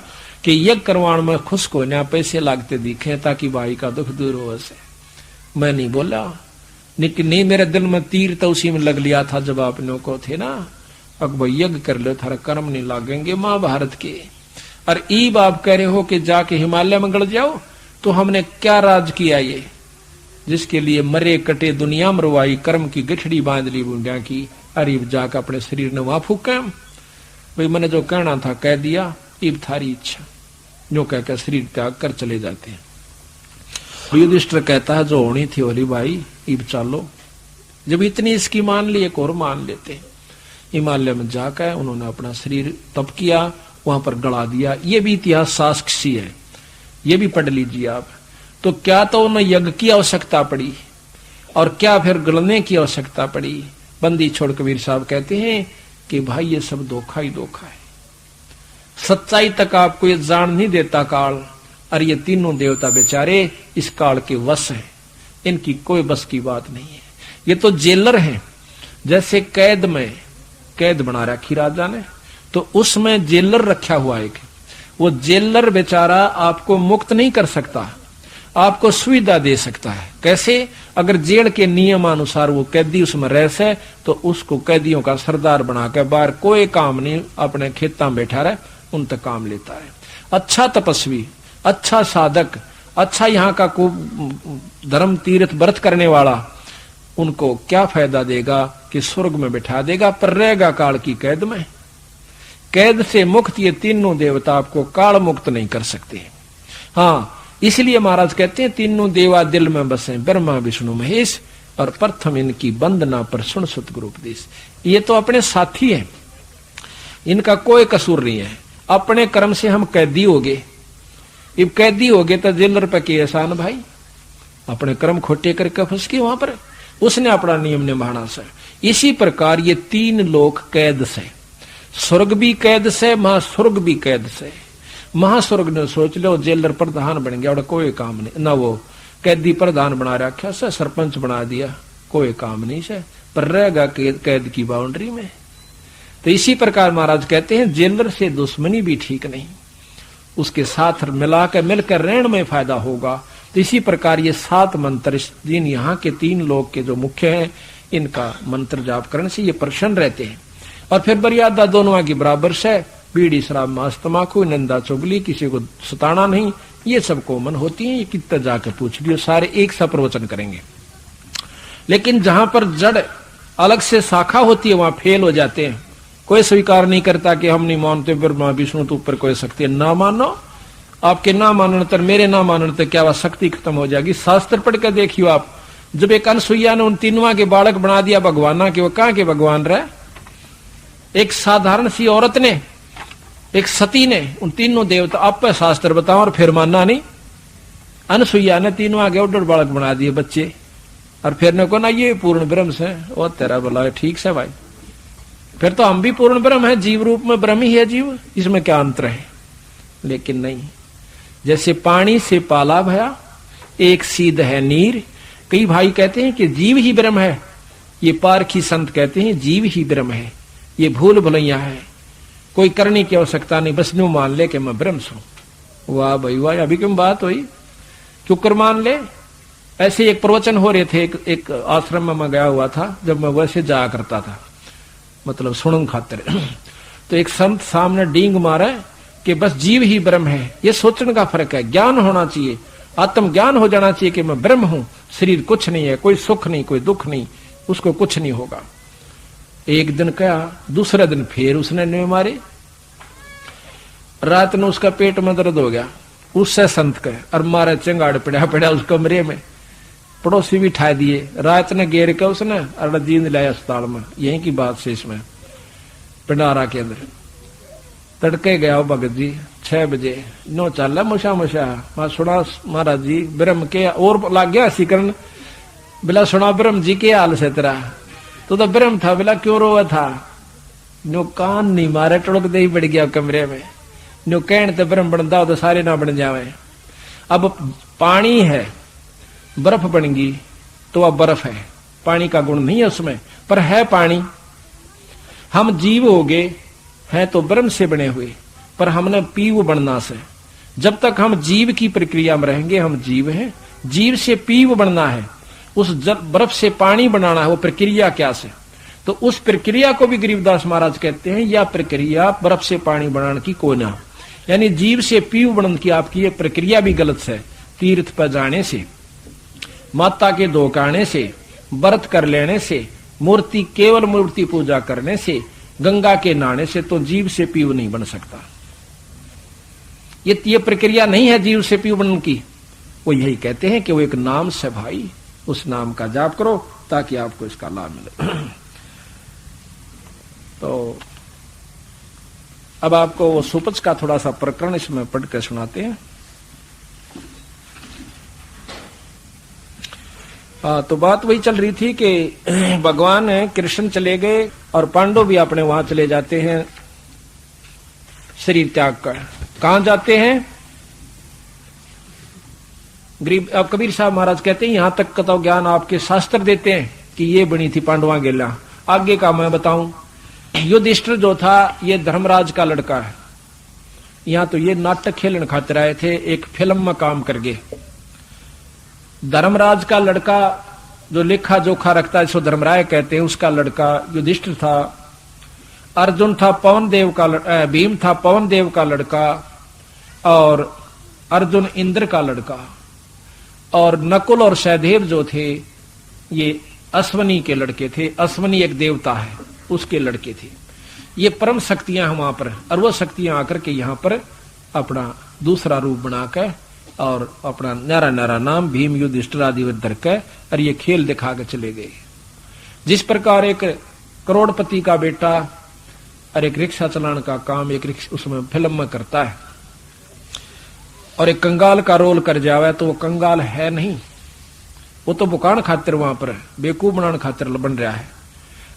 कि यज्ञ करवाण में खुश को ना पैसे लागते दिखे ताकि भाई का दुख दूर हो से। मैं नहीं बोला, लेकिन नहीं मेरे दिल में तीर तो उसी में लग लिया था जब आप नो को थे ना, अब भाई यज्ञ कर लो, थारा कर्म नहीं लागेंगे महाभारत के। और ईब आप कह रहे हो कि जाके हिमालय में गड़ जाओ, तो हमने क्या राज किया ये, जिसके लिए मरे कटे दुनिया मरवाई, कर्म की गठड़ी बांध ली बूंदिया की, अरे जाकर अपने शरीर ने वहां फूका। भाई मैंने जो कहना था कह दिया, ईब थारी इच्छा, जो कहकर शरीर त्याग कर चले जाते हैं। युधिष्ठिर कहता है जो होनी थी होली भाई, ईब चालो। जब इतनी इसकी मान ली, एक और मान लेते हैं। हिमालय में जाकर उन्होंने अपना शरीर तप किया, वहां पर गड़ा दिया। ये भी इतिहास साक्षी है, ये भी पढ़ लीजिए आप। तो क्या तो उन्हें यज्ञ की आवश्यकता पड़ी, और क्या फिर गलने की आवश्यकता पड़ी। बंदी छोड़ कबीर साहब कहते हैं कि भाई ये सब धोखा ही धोखा है। सच्चाई तक आपको ये जान नहीं देता काल। और ये तीनों देवता बेचारे इस काल के वश हैं, इनकी कोई बस की बात नहीं है। ये तो जेलर हैं, जैसे कैद में कैद बना रखी राजा ने, तो उसमें जेलर रखा हुआ एक, वो जेलर बेचारा आपको मुक्त नहीं कर सकता, आपको सुविधा दे सकता है। कैसे? अगर जेल के नियमानुसार वो कैदी उसमें रह से, तो उसको कैदियों का सरदार बना के बाहर कोई काम नहीं, अपने खेता में बैठा रहे, उन तक काम लेता है। अच्छा तपस्वी, अच्छा साधक, अच्छा यहाँ का को धर्म तीर्थ व्रत करने वाला, उनको क्या फायदा देगा कि स्वर्ग में बैठा देगा, पर रहेगा काल की कैद में। कैद से मुक्त ये तीनों देवता आपको काल मुक्त नहीं कर सकते। हाँ, इसलिए महाराज कहते हैं तीनों देवा दिल में बसे, ब्रह्मा विष्णु महेश, और प्रथम इनकी वंदना पर सुन सतगुरु उपदेश। ये तो अपने साथी हैं, इनका कोई कसूर नहीं है। अपने कर्म से हम कैदी हो गए, अब कैदी हो गए तो जेलर पे की एहसान भाई, अपने कर्म खोटे करके फंस गए वहां पर, उसने अपना नियम निभाना से। इसी प्रकार ये तीन लोक कैद से, स्वर्ग भी कैद से, महास्वर्ग भी कैद से। महास्वर्ग ने सोच लो जेलर प्रधान बन गया और कोई काम नहीं ना, वो कैदी प्रधान बना रखा से, सरपंच बना दिया, कोई काम नहीं से, पर रहेगा कैद की बाउंड्री में। तो इसी प्रकार महाराज कहते हैं जेलर से दुश्मनी भी ठीक नहीं, उसके साथ मिलकर रहने में फायदा होगा। तो इसी प्रकार ये 7 मंत्र जिन यहाँ के 3 लोग के जो मुख्य हैं, इनका मंत्र जाप करने से ये प्रसन्न रहते हैं। और फिर मर्यादा दोनों की बराबर से, बीड़ी शराब मांस तमाकू निंदा चुगली, किसी को सताना नहीं, ये सब कॉमन होती है। ये कितना जाके पूछ लियो, सारे एक सा प्रवचन करेंगे। लेकिन जहां पर जड़ अलग से शाखा होती है वहां फेल हो जाते हैं। कोई स्वीकार नहीं करता कि हम नहीं मानते ब्रह्मा विष्णु तो ऊपर कोई शक्ति है। ना मानो, आपके ना मानने तर मेरे ना मानने तर क्या वह शक्ति खत्म हो जाएगी। शास्त्र पढ़ कर देखियो आप, जब एक अनसुईया ने उन तीनों के बालक बना दिया भगवाना के, वो कहां के भगवान रहे। एक साधारण सी औरत ने, एक सती ने उन तीनों देवता, आप पे शास्त्र बताओ और फिर मानना नहीं। अनसुईया ने तीनों आगे उड़ बालक बना दिए बच्चे, और फिर ने को ना ये पूर्ण ब्रह्म से, वो तेरा बोला ठीक से भाई, फिर तो हम भी पूर्ण ब्रह्म है, जीव रूप में ब्रह्म ही है जीव, इसमें क्या अंतर है। लेकिन नहीं, जैसे पानी से पाला भया एक सीध है नीर। कई भाई कहते हैं कि जीव ही ब्रह्म है, ये पारखी संत कहते हैं जीव ही ब्रह्म है, ये भूल भुलैया है, कोई करने की आवश्यकता नहीं, बस न्यू मान ले कि मैं ब्रह्म हूं। वाह भाई वाह, अभी क्यों बात हुई, क्यों कर मान ले। ऐसे एक प्रवचन हो रहे थे, एक आश्रम में मैं गया हुआ था, जब मैं वैसे जाया करता था, मतलब सुनन खातिर। तो एक संत सामने डींग मारे कि बस जीव ही ब्रह्म है। ये सोचने का फर्क है, ज्ञान होना चाहिए, आत्म ज्ञान हो जाना चाहिए कि मैं ब्रह्म हूं, शरीर कुछ नहीं है, कोई सुख नहीं, कोई दुख नहीं, उसको कुछ नहीं होगा। एक दिन क्या, दूसरे दिन फिर उसने न्यू मारे, रात में उसका पेट में दर्द हो गया, उससे संत कहे और मारे चंगाड़ पड़ा उस कमरे में, पड़ोसी भी ठा दिए, रात ने घेर के उसने और जींद लाया अस्पताल में। यहीं की बात से इसमें पिंडारा के अंदर तड़के गया भगत जी 6 बजे, नो चल मुशा मुशा, मैं सुना महाराज जी ब्रह्म के, और लाग गया सीकरण, बिला सुना ब्रह्म जी के हाल से तेरा, तो ब्रह्म था, बिला क्यों रोवा था। नो कान नहीं मारे, टुड़क दे ही बढ़ गया कमरे में। नो कहने तो ब्रह्म बनता हो तो सारे ना बन जावे। अब पानी है, बर्फ बन गई तो अब बर्फ है, पानी का गुण नहीं है उसमें, पर है पानी। हम जीव हो गए हैं तो ब्रह्म से बने हुए, पर हमने पीव बनना से, जब तक हम जीव की प्रक्रिया में रहेंगे हम जीव हैं, जीव से पीव बनना है, उस बर्फ से पानी बनाना है, वो प्रक्रिया क्या से। तो उस प्रक्रिया को भी गरीबदास महाराज कहते हैं, या प्रक्रिया बर्फ से पानी बनाने की कोई ना, यानी जीव से पीव बनने की आपकी ये प्रक्रिया भी गलत है। तीर्थ पर जाने से, माता के धोकाने से, व्रत कर लेने से, मूर्ति केवल मूर्ति पूजा करने से, गंगा के नहाने से तो जीव से पीव नहीं बन सकता। ये प्रक्रिया नहीं है जीव से पीव बनने की। वो यही कहते हैं कि वो एक नाम से भाई, उस नाम का जाप करो ताकि आपको इसका लाभ मिले। तो अब आपको वो सुपच का थोड़ा सा प्रकरण इसमें पढ़ कर सुनाते हैं। तो बात वही चल रही थी कि भगवान कृष्ण चले गए और पांडव भी अपने वहां चले जाते हैं। शरीर त्याग कर कहां जाते हैं? गरीब। अब कबीर साहब महाराज कहते हैं यहां तक का तो ज्ञान आपके शास्त्र देते हैं कि ये बनी थी पांडवा गेला। आगे का मैं बताऊं, युधिष्ठिर जो था ये धर्मराज का लड़का है। यहां तो ये नाटक खेलन खातिर आए थे, एक फिल्म में काम कर गए। धर्मराज का लड़का जो लेखा जोखा रखता है, इसको धर्मराय कहते हैं, उसका लड़का युधिष्ठिर था। अर्जुन था पवन देव का, भीम था पवन देव का लड़का, और अर्जुन इंद्र का लड़का, और नकुल और सहदेव जो थे ये अश्वनी के लड़के थे। अश्वनी एक देवता है, उसके लड़के थे। ये परम शक्तियां हैं वहां पर, और वो शक्तियां आकर के यहां पर अपना दूसरा रूप बनाकर और अपना न्यारा न्यारा नाम भीम युधिष्ठिर आदि धर के और ये खेल दिखा के चले गए। जिस प्रकार एक करोड़पति का बेटा और एक रिक्शा चलाने का काम एक उसमें फिल्म में करता है, और एक कंगाल का रोल कर जावे तो वो कंगाल है नहीं, वो तो बुकान खातिर वहां पर बेवकूफ बनाने खातिर बन रहा है।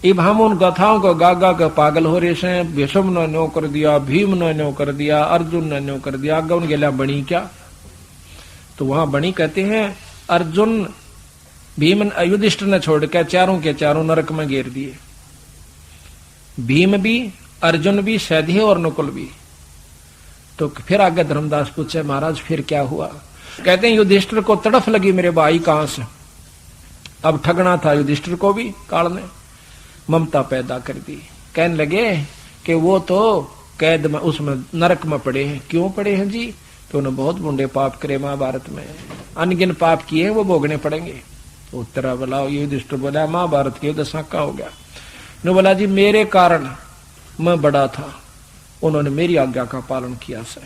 अब हम उन गाथाओं को गा गा के पागल हो रहे हैं। भीष्म ने न्यो कर दिया, भीम ने न्यो कर दिया, अर्जुन ने न्यो कर दिया, आगे उन गेला बनी क्या? तो वहां बनी कहते हैं अर्जुन भीम युधिष्ठिर ने छोड़ के चारों के चारों नरक में घेर दिए। भीम भी, अर्जुन भी, सहदेव और नकुल भी। तो फिर आगे धर्मदास पूछे महाराज फिर क्या हुआ? कहते हैं युधिष्ठिर को तड़फ लगी मेरे भाई कहां से। अब ठगना था युधिष्ठिर को भी, काल ने ममता पैदा कर दी। कहने लगे कि वो तो कैद में उसमें नरक में पड़े हैं। क्यों पड़े हैं जी? तो उन्होंने बहुत बुंडे पाप करे महाभारत में, अनगिन पाप किए हैं, वो भोगने पड़ेंगे। उत्तरा बोला युधिष्ठिर बोला महाभारत के दशा का हो गया। ने बोला जी मेरे कारण मैं बड़ा था, उन्होंने मेरी आज्ञा का पालन किया सर,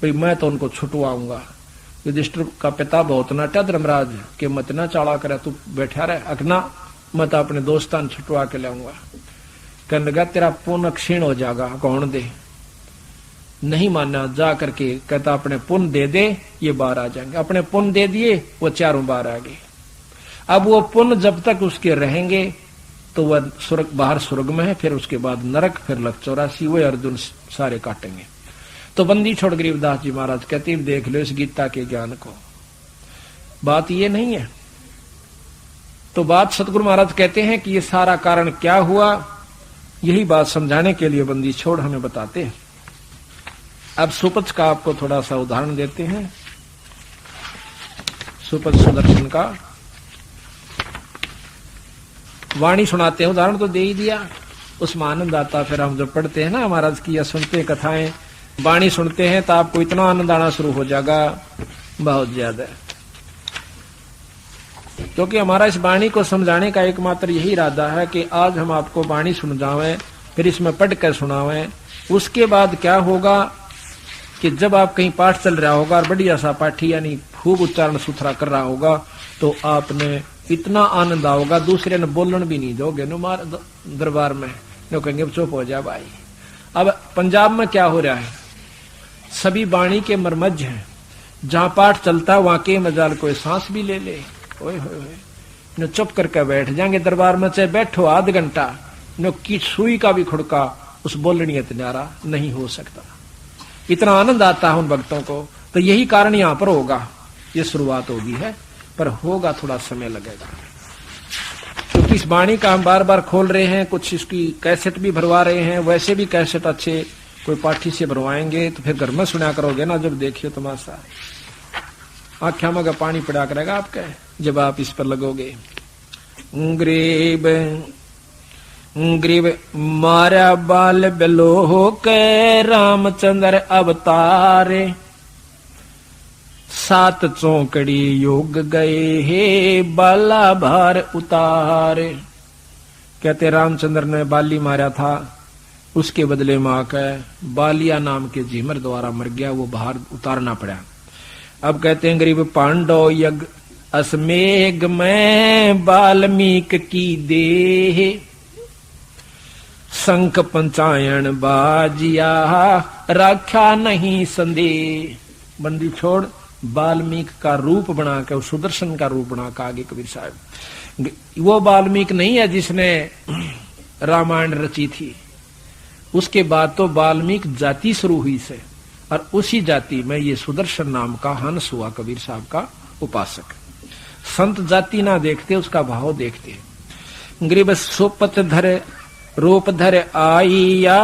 भाई मैं तो उनको छुटवाऊंगा। युधिष्ठिर का पिता बहुत नाटा धर्मराज के मत ना चाड़ा करे, तू बैठा रहे अगना, मैं तो अपने दोस्तान छुटवा के लाऊंगा। कहने लगा तेरा पुण्य क्षीण हो जाएगा, कौन दे? नहीं माना, जा करके कहता अपने पुण्य दे दे, ये बाहर आ जाएंगे। अपने पुण्य दे दिए, वो चारों बाहर आ गए। अब वो पुण्य जब तक उसके रहेंगे तो वह स्वर्ग, बाहर स्वर्ग में है, फिर उसके बाद नरक, फिर लख 84, वो अर्जुन सारे काटेंगे। तो बंदी छोड़ गरीबदास जी महाराज कहते देख लो इस गीता के ज्ञान को। बात ये नहीं है। तो बात सतगुरु महाराज कहते हैं कि ये सारा कारण क्या हुआ, यही बात समझाने के लिए बंदी छोड़ हमें बताते हैं। अब सुपथ का आपको थोड़ा सा उदाहरण देते हैं, सुपथ सुदर्शन का वाणी सुनाते हैं। उदाहरण तो दे ही दिया, उसमें आनंद आता। फिर हम जब पढ़ते हैं ना महाराज की या सुनते हैं कथाएं, वाणी सुनते हैं तो आपको इतना आनंद आना शुरू हो जाएगा, बहुत ज्यादा। क्योंकि हमारा इस वाणी को समझाने का एकमात्र यही इरादा है कि आज हम आपको वाणी सुनावें, फिर इसमें पढ़ कर सुनावें। उसके बाद क्या होगा कि जब आप कहीं पाठ चल रहा होगा और बढ़िया सा पाठी यानी खूब उच्चारण सुथरा कर रहा होगा, तो आपने इतना आनंद आओगा, दूसरे ने बोलन भी नहीं दोगे नो मार दरबार में, नो कहेंगे चुप हो जा भाई। अब पंजाब में क्या हो रहा है, सभी वाणी के मरमज हैं, जहां पाठ चलता है वहां के मजाल कोई सांस भी ले ले, ओए होए नो चुप करके बैठ जाएंगे दरबार में, चाहे बैठो आध घंटा, नो की सुई का भी खुड़का उस बोलनी न्यारा नहीं हो सकता। इतना आनंद आता है उन भक्तों को। तो यही कारण यहां पर होगा, ये शुरुआत होगी है, पर होगा थोड़ा समय लगेगा। क्योंकि इस वाणी का हम बार बार खोल रहे हैं, कुछ इसकी कैसेट भी भरवा रहे हैं, वैसे भी कैसेट अच्छे कोई पाठी से भरवाएंगे तो फिर घर में सुना करोगे ना, जब देखिए तमाशा आख्या में पानी पड़ा करेगा आपके जब आप इस पर लगोगे। ग्रीब ग्रीब मारा बाल बिलो के रामचंद्र अवतारे, सात चौकड़ी योग गए हे बाला भार उतारे। कहते रामचंद्र ने बाली मारा था, उसके बदले में आकर बालिया नाम के झीमर द्वारा मर गया, वो भार उतारना पड़ा। अब कहते हैं गरीब पांडव यज्ञ असमेघ में वाल्मीकि की देह, शंख पंचायन बाजिया रखा नहीं संदेह। बंदी छोड़ वाल्मीकि का रूप बनाकर, सुदर्शन का रूप बनाकर आगे कबीर साहब, वो वाल्मीकि नहीं है जिसने रामायण रची थी, उसके बाद तो वाल्मीकि जाति शुरू हुई से, और उसी जाति में ये सुदर्शन नाम का हंस हुआ कबीर साहब का उपासक। संत जाति ना देखते, उसका भाव देखते। ग्रीब सोपत धर रूप धर आईया,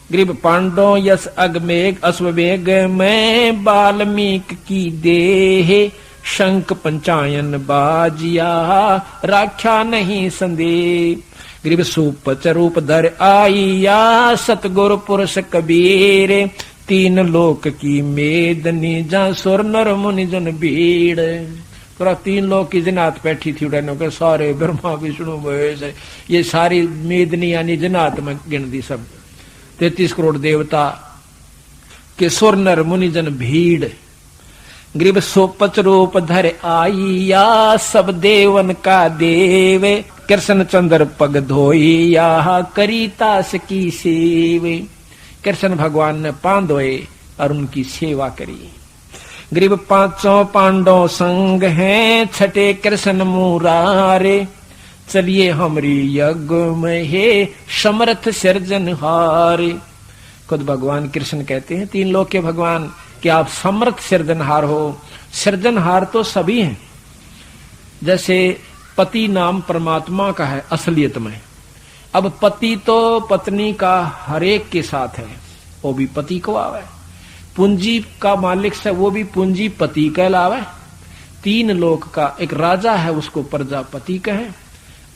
ग्रीब पांडो यस अगमेघ अश्वमेघ में, वाल्मीकि की देह शंख पंचायन बाजिया, राख्या नहीं संदेह। ग्रीब सुपच रूप धर आईया, सतगुरु पुरुष कबीर, तीन लोक की मेदनी, जा सुर नर मुनि जन भीड़। तो तीन लोक की जनात बैठी थी उड़ने के, सारे ब्रह्मा विष्णु महेश, ये सारी मेदनी यानी जनात में गिन दी सब 33 करोड़ देवता के सुर नर मुनि जन भीड़। ग्रीब सोपच रूप धर आईया, सब देवन का देव, कृष्ण चंद्र पग धोइया, करी तास की सेवे। कृष्ण भगवान ने पांव धोए और उनकी सेवा करी। ग्रीब पांचों पांडव संग हैं, छठे कृष्ण मुरारे, चलिए हमरी यज्ञ में हे समर्थ सृजनहारे। खुद भगवान कृष्ण कहते हैं, तीन लोक के भगवान, कि आप समर्थ सृजनहार हो। सृजनहार तो सभी हैं, जैसे पति नाम परमात्मा का है असलियत में। अब पति तो पत्नी का हरेक के साथ है, वो भी पति को आवे। पूंजी का मालिक से वो भी पूंजीपति कहलावे। तीन लोक का एक राजा है, उसको प्रजापति कहे।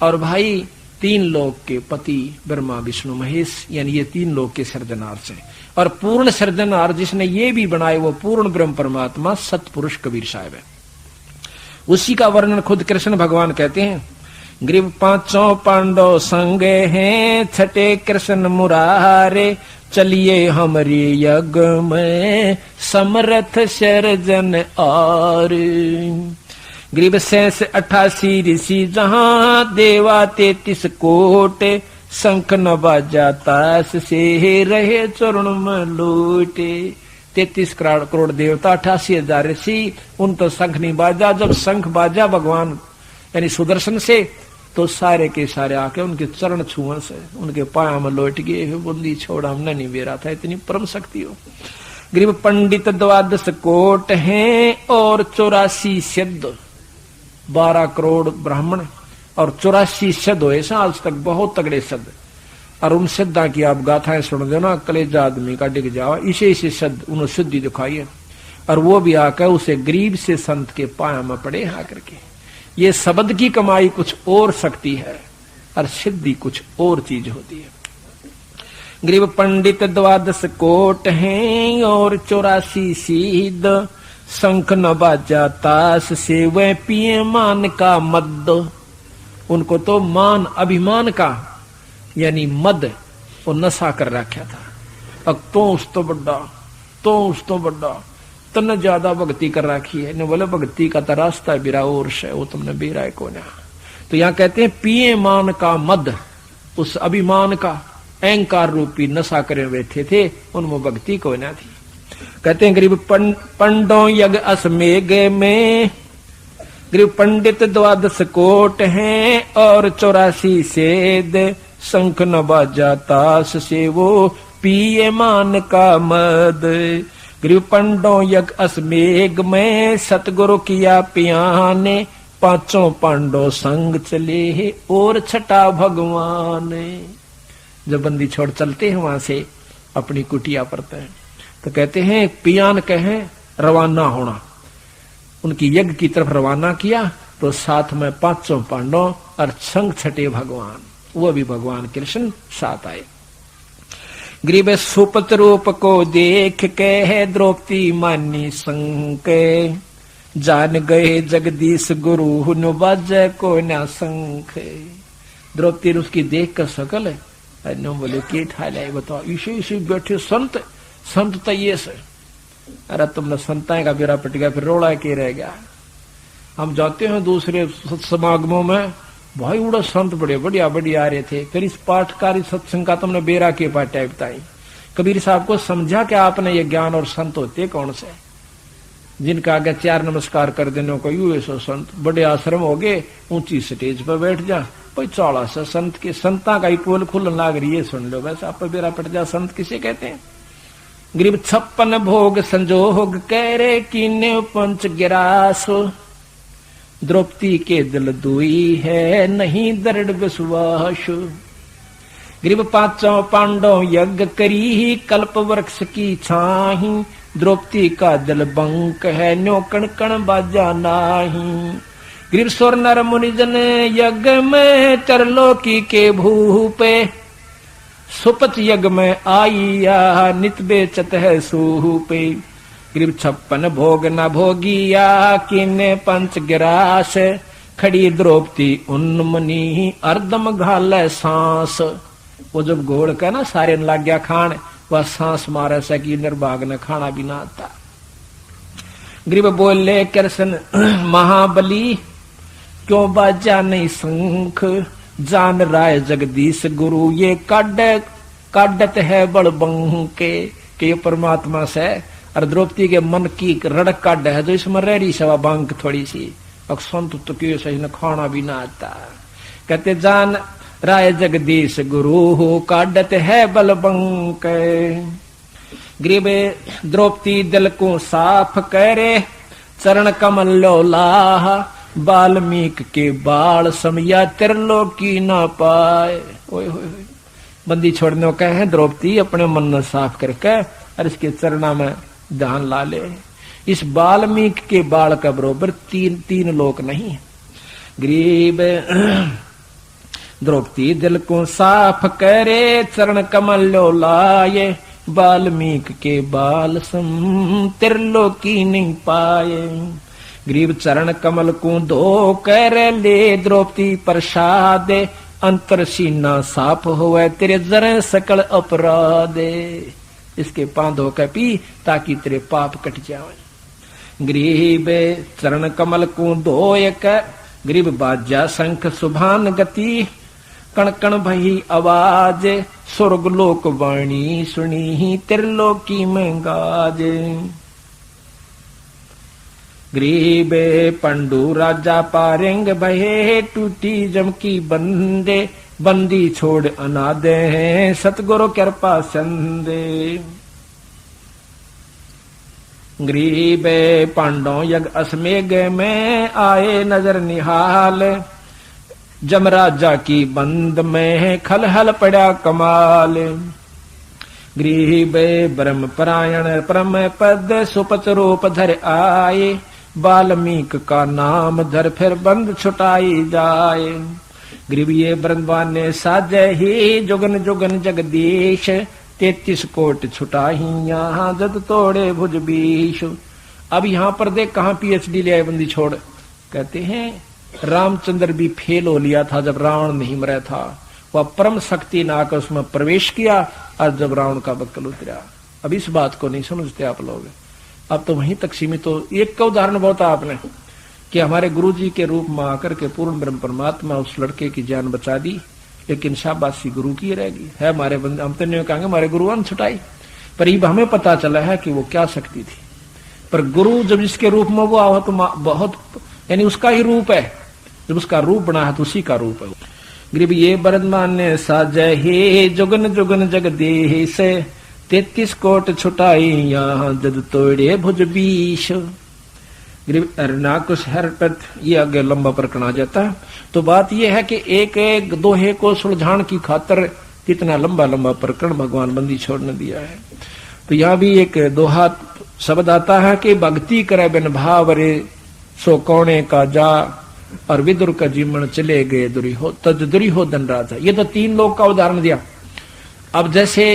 और भाई तीन लोक के पति ब्रह्मा विष्णु महेश, यानी ये तीन लोक के सृजनहार से। और पूर्ण सृजनहार जिसने ये भी बनाए वो पूर्ण ब्रह्म परमात्मा सतपुरुष कबीर साहब है। उसी का वर्णन खुद कृष्ण भगवान कहते हैं। ग्रीव पांचों पांडव संग हैं, छठे कृष्ण मुरारे, चलिए हमारी यज्ञ में समर्थ सृजन और। ग्रीव शेष 88 ऋषि जहां, देवा 33 कोट, शंख न बाजा ताश से रहे चरण में लूटे। 33 करोड़ देवता, 88,000 ऋषि, उन तो शंख नहीं बाजा। जब शंख बाजा भगवान यानी सुदर्शन से, तो सारे के सारे आके उनके चरण छुअन से उनके पाया में लौट गए। बुद्धि छोड़ा हमने नहीं बेरा था, इतनी परम शक्ति हो। ग्रीव पंडित 12 कोट हैं और 84 सिद्ध, 12 करोड़ ब्राह्मण और 84 सिद्ध हुए आज तक, बहुत तगड़े सिद्ध। और उन सिद्धा की आप गाथाएं सुन दो ना, कलेजा आदमी का डिग जाओ। इसे सिद्ध उन्होंने सिद्धि दिखाई है, और वो भी आकर उसे गरीब से संत के पाया में पड़े आकर के। ये शब्द की कमाई कुछ और शक्ति है, और सिद्धि कुछ और चीज होती है। ग्रीव पंडित 12 कोट हैं और 84 सिद्ध, शंख न बाजा ताश से वह पिए मान का मद। उनको तो मान अभिमान का यानी मद और नशा कर रखा था। अब तो उस तो बड़ा, तो उस तो बड़ा, तन ज्यादा भक्ति कर रखी है। ने बोले भक्ति का तो रास्ता बिरा और से, वो तुमने बेरा है को ना। तो यहाँ कहते हैं पिए मान का मद, उस अभिमान का अहंकार रूपी नशा करे बैठे थे, उनमें भक्ति को ना थी। कहते हैं गरीब पंडों यज्ञ अश्वमेघ में, गरीब पंडित 12 कोट हैं और 84 सेद, शंख न बाजा ताश से वो पिए मान का मद। गरीब पंडों यज्ञ अश्वमेघ में, सतगुरु किया पियाने, पांचों पांडव संग चले और छठा भगवान। जब बंदी छोड़ चलते हैं वहां से अपनी कुटिया पर, तो कहते हैं पियान कहे रवाना होना। उनकी यज्ञ की तरफ रवाना किया तो साथ में पांचों पांडव और संग छठे भगवान, वो भी भगवान कृष्ण साथ आए। ग्रीब सुपत रूप को देख के द्रौपदी मानी संक, जान गए जगदीश गुरु न बाजे को न शंख। द्रौपदी उसकी देख कर सकल है, बोले के ठाल है बताओ, इसे बैठे संत, संत तो ये से। अरे तुमने संताएं का बेरा पट गया, फिर रोड़ा के रह गया। हम जाते हैं दूसरे समागमों में, भाई उड़ा संत बड़े बढ़िया बढ़िया आ रहे थे, फिर इस पाठकारी सत्संग का तुमने बेरा के पाटा बताई। कबीर साहब को समझा कि आपने ये ज्ञान और संत होते कौन से। जिनका आगे 4 नमस्कार कर देने को यू ऐसा संत बड़े आश्रम हो गए, ऊंची स्टेज पर बैठ जा भाई, चौड़ा सा संत के संता का ही पोल खुलन लाग रही है, सुन लो बस आप बेरा पट जा। संत किसे कहते हैं? गरीब 56 भोग संजोग करे कीने पंच गिरास, द्रौपदी के दिल दुई है नहीं दृढ़ विश्वास। गरीब 5 पांडव यज्ञ करी कल्प वृक्ष की छाही, द्रौपदी का दिल बंक है न्यो कण कण बाजा नाही। गरीब स्वर नर मुनिजन यज्ञ में तरलोकी के भूपे, सुपच यज्ञ में आईया नित बेचत है सूपे। गरीब 56 भोग न भोगिया किने पंच गिरास, खड़ी द्रौपदी उन्मनी अर्दम घाल सांस। वो जब घोड़ का ना सारे न लाग गया खान, वह सांस मारे सकी निर्भाग न खाना भी ना आता। गरीब बोले कृष्ण महाबली क्यों बाजा नहीं शंख, जान राय जगदीश गुरु ये काडत है बड़ बंके, कि ये परमात्मा से और द्रौपदी के मन की रड़क काट है जो इसमें रह रही सवा बांक थोड़ी सी अक्षंत तो क्यों सही न खाना भी ना आता। कहते जान राय जगदीश गुरु हो काडत है बल बंक। गरीब द्रौपदी दिल को साफ करे चरण कमल लोलाह, वाल्मीक के बाल समया त्रिलोकी ना पाए। ओए होए बंदी छोड़ने को कहे द्रौपदी अपने मन न साफ करके और इसके चरणा में ध्यान ला ले। इस वाल्मीक के बाल का बरोबर तीन लोक नहीं। गरीब द्रौपदी दिल को साफ करे चरण कमल लाए, वाल्मीक के बाल सम त्रिलोकी नहीं पाए। गरीब चरण कमल को धो कर ले द्रौपदी प्रसाद, अंतर सीना साफ हुए तेरे जरे सकल अपराध। इसके पांव धो कर पी ताकि तेरे पाप कट जाए। गरीब चरण कमल को धोय कर, गरीब बाजा शंख सुभान गति, कण कण भई आवाज, स्वर्ग लोक वाणी सुनी त्रिलोकी में गाज। गरीब पंडु राजा पारेंग भये, टूटी जमकी बंदे, बंदी छोड़ अनादे हैं सतगुरु कृपा संदे। गरीब पांडव यज्ञ असमेघ में आए नजर निहाल, जमराजा की बंद में खलहल पड़ा कमाल। गरीब ब्रह्म परायण परम पद सुपच रूप धर आए, वाल्मीक का नाम धर फिर बंद छुटाई जाए। गरीब ये बृंदावन साजे ही जुगन जुगन जगदीश, 33 कोट छुटाही यहाँ जद तोड़े भुज बीश। अब यहाँ पर देख कहाँ PhD ले आए बंदी छोड़। कहते हैं रामचंद्र भी फेल हो लिया था जब रावण नहीं मरा था, वह परम शक्ति ने आकर उसमें प्रवेश किया और जब रावण का बक्कल उतरा। अब इस बात को नहीं समझते आप लोग, अब तो वहीं तक सीमित हो। एक का उदाहरण बहुत आपने कि हमारे गुरुजी के रूप में आकर के पूर्ण ब्रह्म परमात्मा उस लड़के की जान बचा दी, लेकिन शाबाशी गुरु की रहेगी है। हमारे बंदे हम तो नहीं कहेंगे हमारे गुरुओं ने छुटाई, पर ये हमें पता चला है कि वो क्या शक्ति थी। पर गुरु जब जिसके रूप में वो आवा तो बहुत यानी उसका ही रूप है, जब उसका रूप बना है तो उसी का रूप है। गरीब ये बरदमान ने साजय हे जुगन जुगन जगदीश, 33 कोट छुटाई यहाँ जद तोड़े भुज बीश। गरीब अरनाकुश हरपत ये आगे लंबा प्रकरण आ जाता है। तो बात यह है कि एक एक दोहे को सुलझाने की खातर कितना लंबा लंबा प्रकरण भगवान बंदी छोड़ने दिया है। तो यहाँ भी एक दोहा शब्द आता है कि भक्ति करे बिन भाव रे सो कौने का जा, और विदुर का जीवन चले गए दुर्योधन राजा। ये तो 3 लोग का उदाहरण दिया। अब जैसे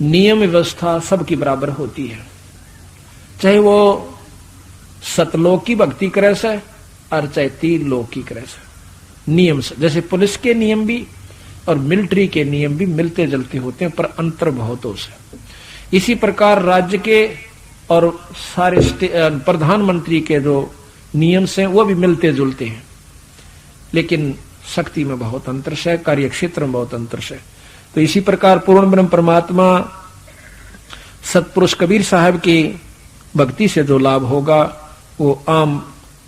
नियम व्यवस्था सबकी बराबर होती है, चाहे वो सतलोक की भक्ति करे से और चाहे 3 लोक की करे से। नियम से जैसे पुलिस के नियम भी और मिलिट्री के नियम भी मिलते जुलते होते हैं, पर अंतर बहुत हो से। इसी प्रकार राज्य के और सारे प्रधानमंत्री के जो नियम से वो भी मिलते जुलते हैं, लेकिन शक्ति में बहुत अंतर है, कार्य क्षेत्र में बहुत अंतर है। तो इसी प्रकार पूर्ण ब्रह्म परमात्मा सतपुरुष कबीर साहब की भक्ति से जो लाभ होगा वो आम,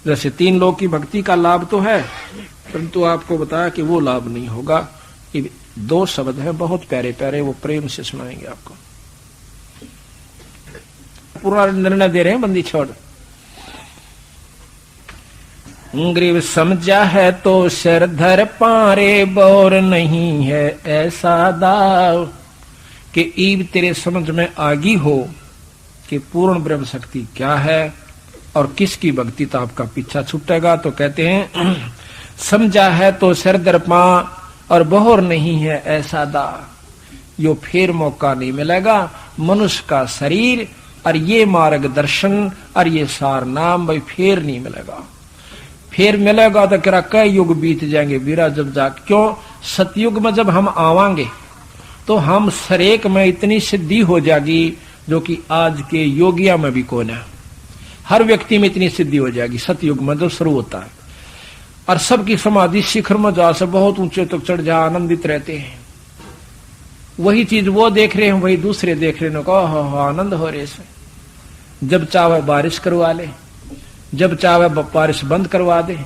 जैसे 3 लोक की भक्ति का लाभ तो है, परंतु आपको बताया कि वो लाभ नहीं होगा। ये 2 शब्द हैं बहुत प्यारे प्यारे, वो प्रेम से सुनाएंगे आपको। पूरा निर्णय दे रहे हैं बंदी छोड़। ग्रीव समझा है तो शरधर पारे, बोर नहीं है ऐसा दाव, कि ईब तेरे समझ में आगी हो कि पूर्ण ब्रह्म शक्ति क्या है और किसकी भक्ति तो आपका पीछा छूटेगा। तो कहते हैं समझा है तो शरधर पा और बोर नहीं है ऐसा दाव, यो फिर मौका नहीं मिलेगा। मनुष्य का शरीर और ये मार्गदर्शन और ये सार नाम भाई फिर नहीं मिलेगा। फिर मिलेगा तो क्या कई युग बीत जाएंगे बीरा जब जा, क्यों सतयुग में जब हम आवांगे तो हम सरेक में इतनी सिद्धि हो जाएगी जो कि आज के योगिया में भी कौन है। हर व्यक्ति में इतनी सिद्धि हो जाएगी सतयुग में जो शुरू होता है, और सबकी समाधि शिखर में जा से बहुत ऊंचे तक चढ़ जा आनंदित रहते हैं। वही चीज वो देख रहे हैं, वही दूसरे देख रहे हैं, कहो आनंद हो रहे से। जब चाहे बारिश करवा ले, जब चाहे बारिश बंद करवा दे।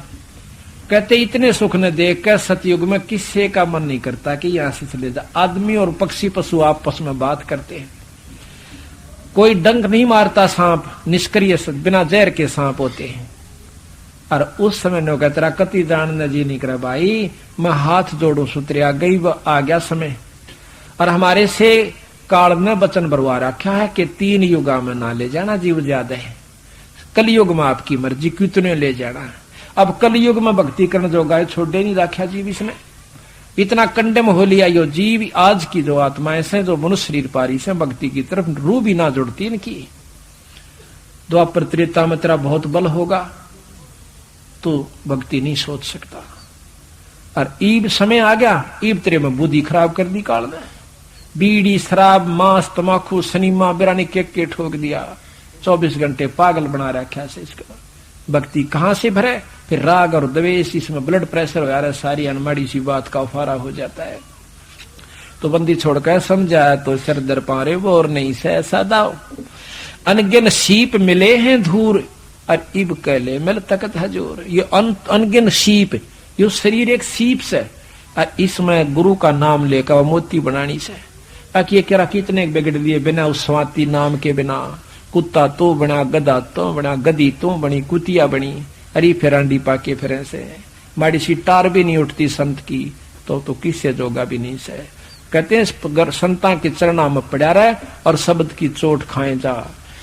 कहते इतने सुख ने देख कर सतयुग में किसी का मन नहीं करता कि यहां से चले जा। आदमी और पक्षी पशु आपस में बात करते हैं, कोई डंक नहीं मारता, सांप निष्क्रिय बिना जहर के सांप होते हैं। और उस समय नो कहते तेरा कति जानने जी नहीं करे भाई, मैं हाथ जोड़ू सुतरिया गई आ गया समय। और हमारे से काल ने वचन बरवा रखा है कि 3 युगा में ना ले जाना जीव ज्यादा है, कलयुग में आपकी मर्जी कितने ले जाना। अब कलयुग में भक्ति करने जो गाय छोड़े नहीं रखा जीव, इसने इतना कंडम हो लिया यो जीव। आज की जो आत्माएं से जो मनुष्य शरीर पारी से भक्ति की तरफ रू भी ना जुड़ती इनकी। द्वापर त्रेता में तेरा बहुत बल होगा तो भक्ति नहीं सोच सकता। और ईब समय आ गया, ईब तेरे में बुद्धि खराब कर दी काल ने। बीड़ी शराब मांस तमाकू सनीमा बिरानी के ठोक दिया, 24 घंटे पागल बना रखा से इसका। भक्ति कहां से भरे, फिर राग और द्वेष, इसमें ब्लड प्रेशर हो जा रहा है, सारी अनमाड़ी सी बात का उफारा हो जाता है। तो बंदी छोड़कर समझाया तो सर दर पारे वो और नहीं से ऐसा दाव। अनगिन सीप मिले हैं धूर और इब कहले मिल तकत हजूर। ये अनगिन सीप, ये शरीर एक सीप से, और इसमें गुरु का नाम लेकर मोती बनानी से। ताकि ये क्या कितने बिगड़ दिए बिना उस स्वाति नाम के बिना। कुत्ता तो बना, गधा तो बना, गधी तो बनी, कुतिया बनी, अरे फिर अंडी पाके फिर ऐसे माड़ी सी टार भी नहीं उठती संत की, तो किससे जोगा भी नहीं से। कहते हैं संता के चरणा में पड़ा रहे और शब्द की चोट खाए जा।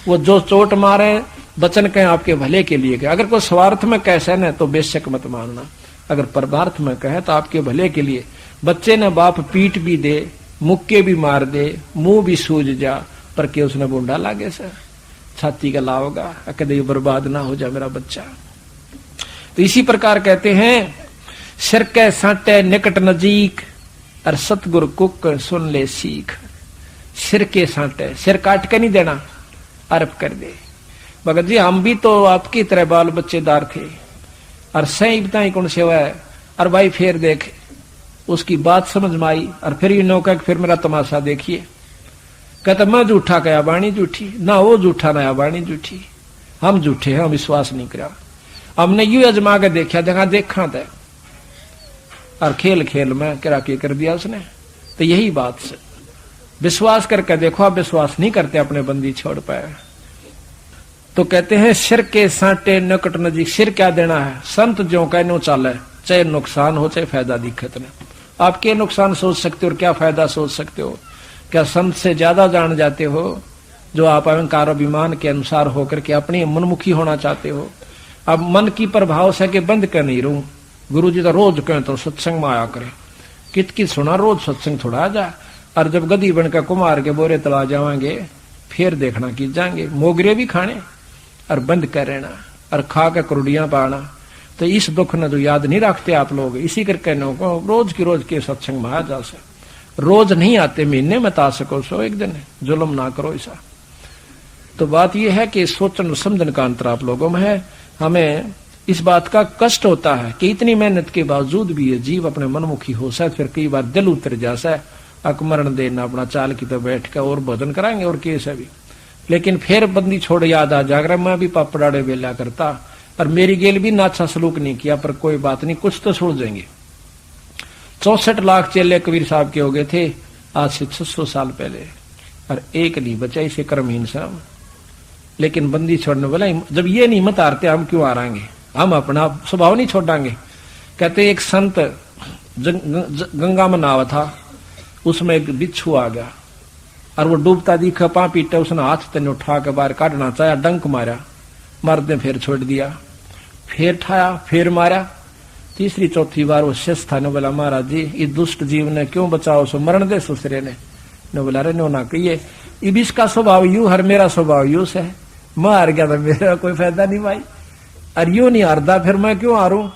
वो जो चोट मारे वचन कहें आपके भले के लिए कहे। अगर कोई स्वार्थ में कैसे न तो बेशक मत मानना, अगर परमार्थ में कहे तो आपके भले के लिए। बच्चे ने बाप पीट भी दे, मुक्के भी मार दे, मुंह भी सूझ जा, पर के उसने बूंदा लागे से छाती का लाओगा, कदे बर्बाद ना हो जा मेरा बच्चा। तो इसी प्रकार कहते हैं सिर के साटे निकट नजीक और सतगुरु कुक सुन ले सीख। सिर के साटे, सिर काट के नहीं देना, अर्प कर दे। भगत जी हम भी तो आपकी तरह बाल बच्चेदार थे और सही बताई कौन सेवा है। और भाई फिर देख उसकी बात समझ में आई और फिर ये नौका फिर मेरा तमाशा देखिए। कहता मैं झूठा कया बाणी झूठी, ना वो झूठा नया बाणी झूठी, हम झूठे हैं, हम विश्वास नहीं करा। हमने यू अजमा के देखा था और खेल खेल में करा के कर दिया उसने। तो यही बात से विश्वास करके देखो, आप विश्वास नहीं करते अपने बंदी छोड़ पाए। तो कहते हैं सिर के साटे नकट नजीक। सिर क्या देना है, संत जो कहनो चाले, चाहे नुकसान हो चाहे फायदा दिक्कत न। आप क्या नुकसान सोच सकते हो और क्या फायदा सोच सकते हो? क्या संत से ज्यादा जान जाते हो जो आप अहंकार अभिमान के अनुसार होकर के अपनी मनमुखी होना चाहते हो? अब मन की प्रभाव से के बंद कर नहीं रहूं। गुरु जी तो रोज कहें तो सत्संग में आया करे, कित सुना रोज सत्संग थोड़ा आ जा। और जब गदी बनकर कुमार के बोरे तला जावांगे फिर देखना की जाएंगे। मोगरे भी खाने और बंद कर रहना और खा के करुड़ियां पाना। तो इस दुख ने जो याद नहीं रखते आप लोग, इसी करके रोज की रोज के सत्संग में आ जा से। रोज नहीं आते, महीने में आ सको सो एक दिन, जुल्म ना करो ऐसा। तो बात यह है कि सोचन समझन का अंतर आप लोगों में है। हमें इस बात का कष्ट होता है कि इतनी मेहनत के बावजूद भी ये जीव अपने मनमुखी हो सा, फिर कई बार दिल उतर जासा है। अकमरण देना अपना चाल की तो बैठ कर और भजन कराएंगे और कैसे भी लेकिन फिर बंदी छोड़ याद आ जाकर मैं भी पापड़ाड़े बेला करता, पर मेरी गेल भी ना अच्छा सलूक नहीं किया, पर कोई बात नहीं, कुछ तो छोड़ जाएंगे। 64 लाख चेले कबीर साहब के हो गए थे आज से 600 साल पहले, और एक नहीं बचा इसे कर्महीन साहब। लेकिन बंदी छोड़ने वाला जब ये नहीं मत हारते, हम क्यों हारेंगे, हम अपना स्वभाव नहीं छोड़ांगे। कहते एक संत गंगा में नाव था, उसमें एक बिच्छू आ गया और वो डूबता दिखा, पा पीटा, उसने हाथ तने उठा के बाहर काटना चाहा, डंक मारा, मर्द फिर छोड़ दिया, फिर ठाया, फिर मारा, तीसरी चौथी बार वो शेष था ने बोला महाराज जी इस दुष्ट जीव ने क्यों बचाओ, सो मरण दे सुसरे ने बोला रे नो ना कहिए, इब इसका स्वभाव यू हर मेरा स्वभाव यू से, मैं हार गया था, मेरा कोई फायदा नहीं भाई, और यू नहीं हारता फिर मैं क्यों हारूं।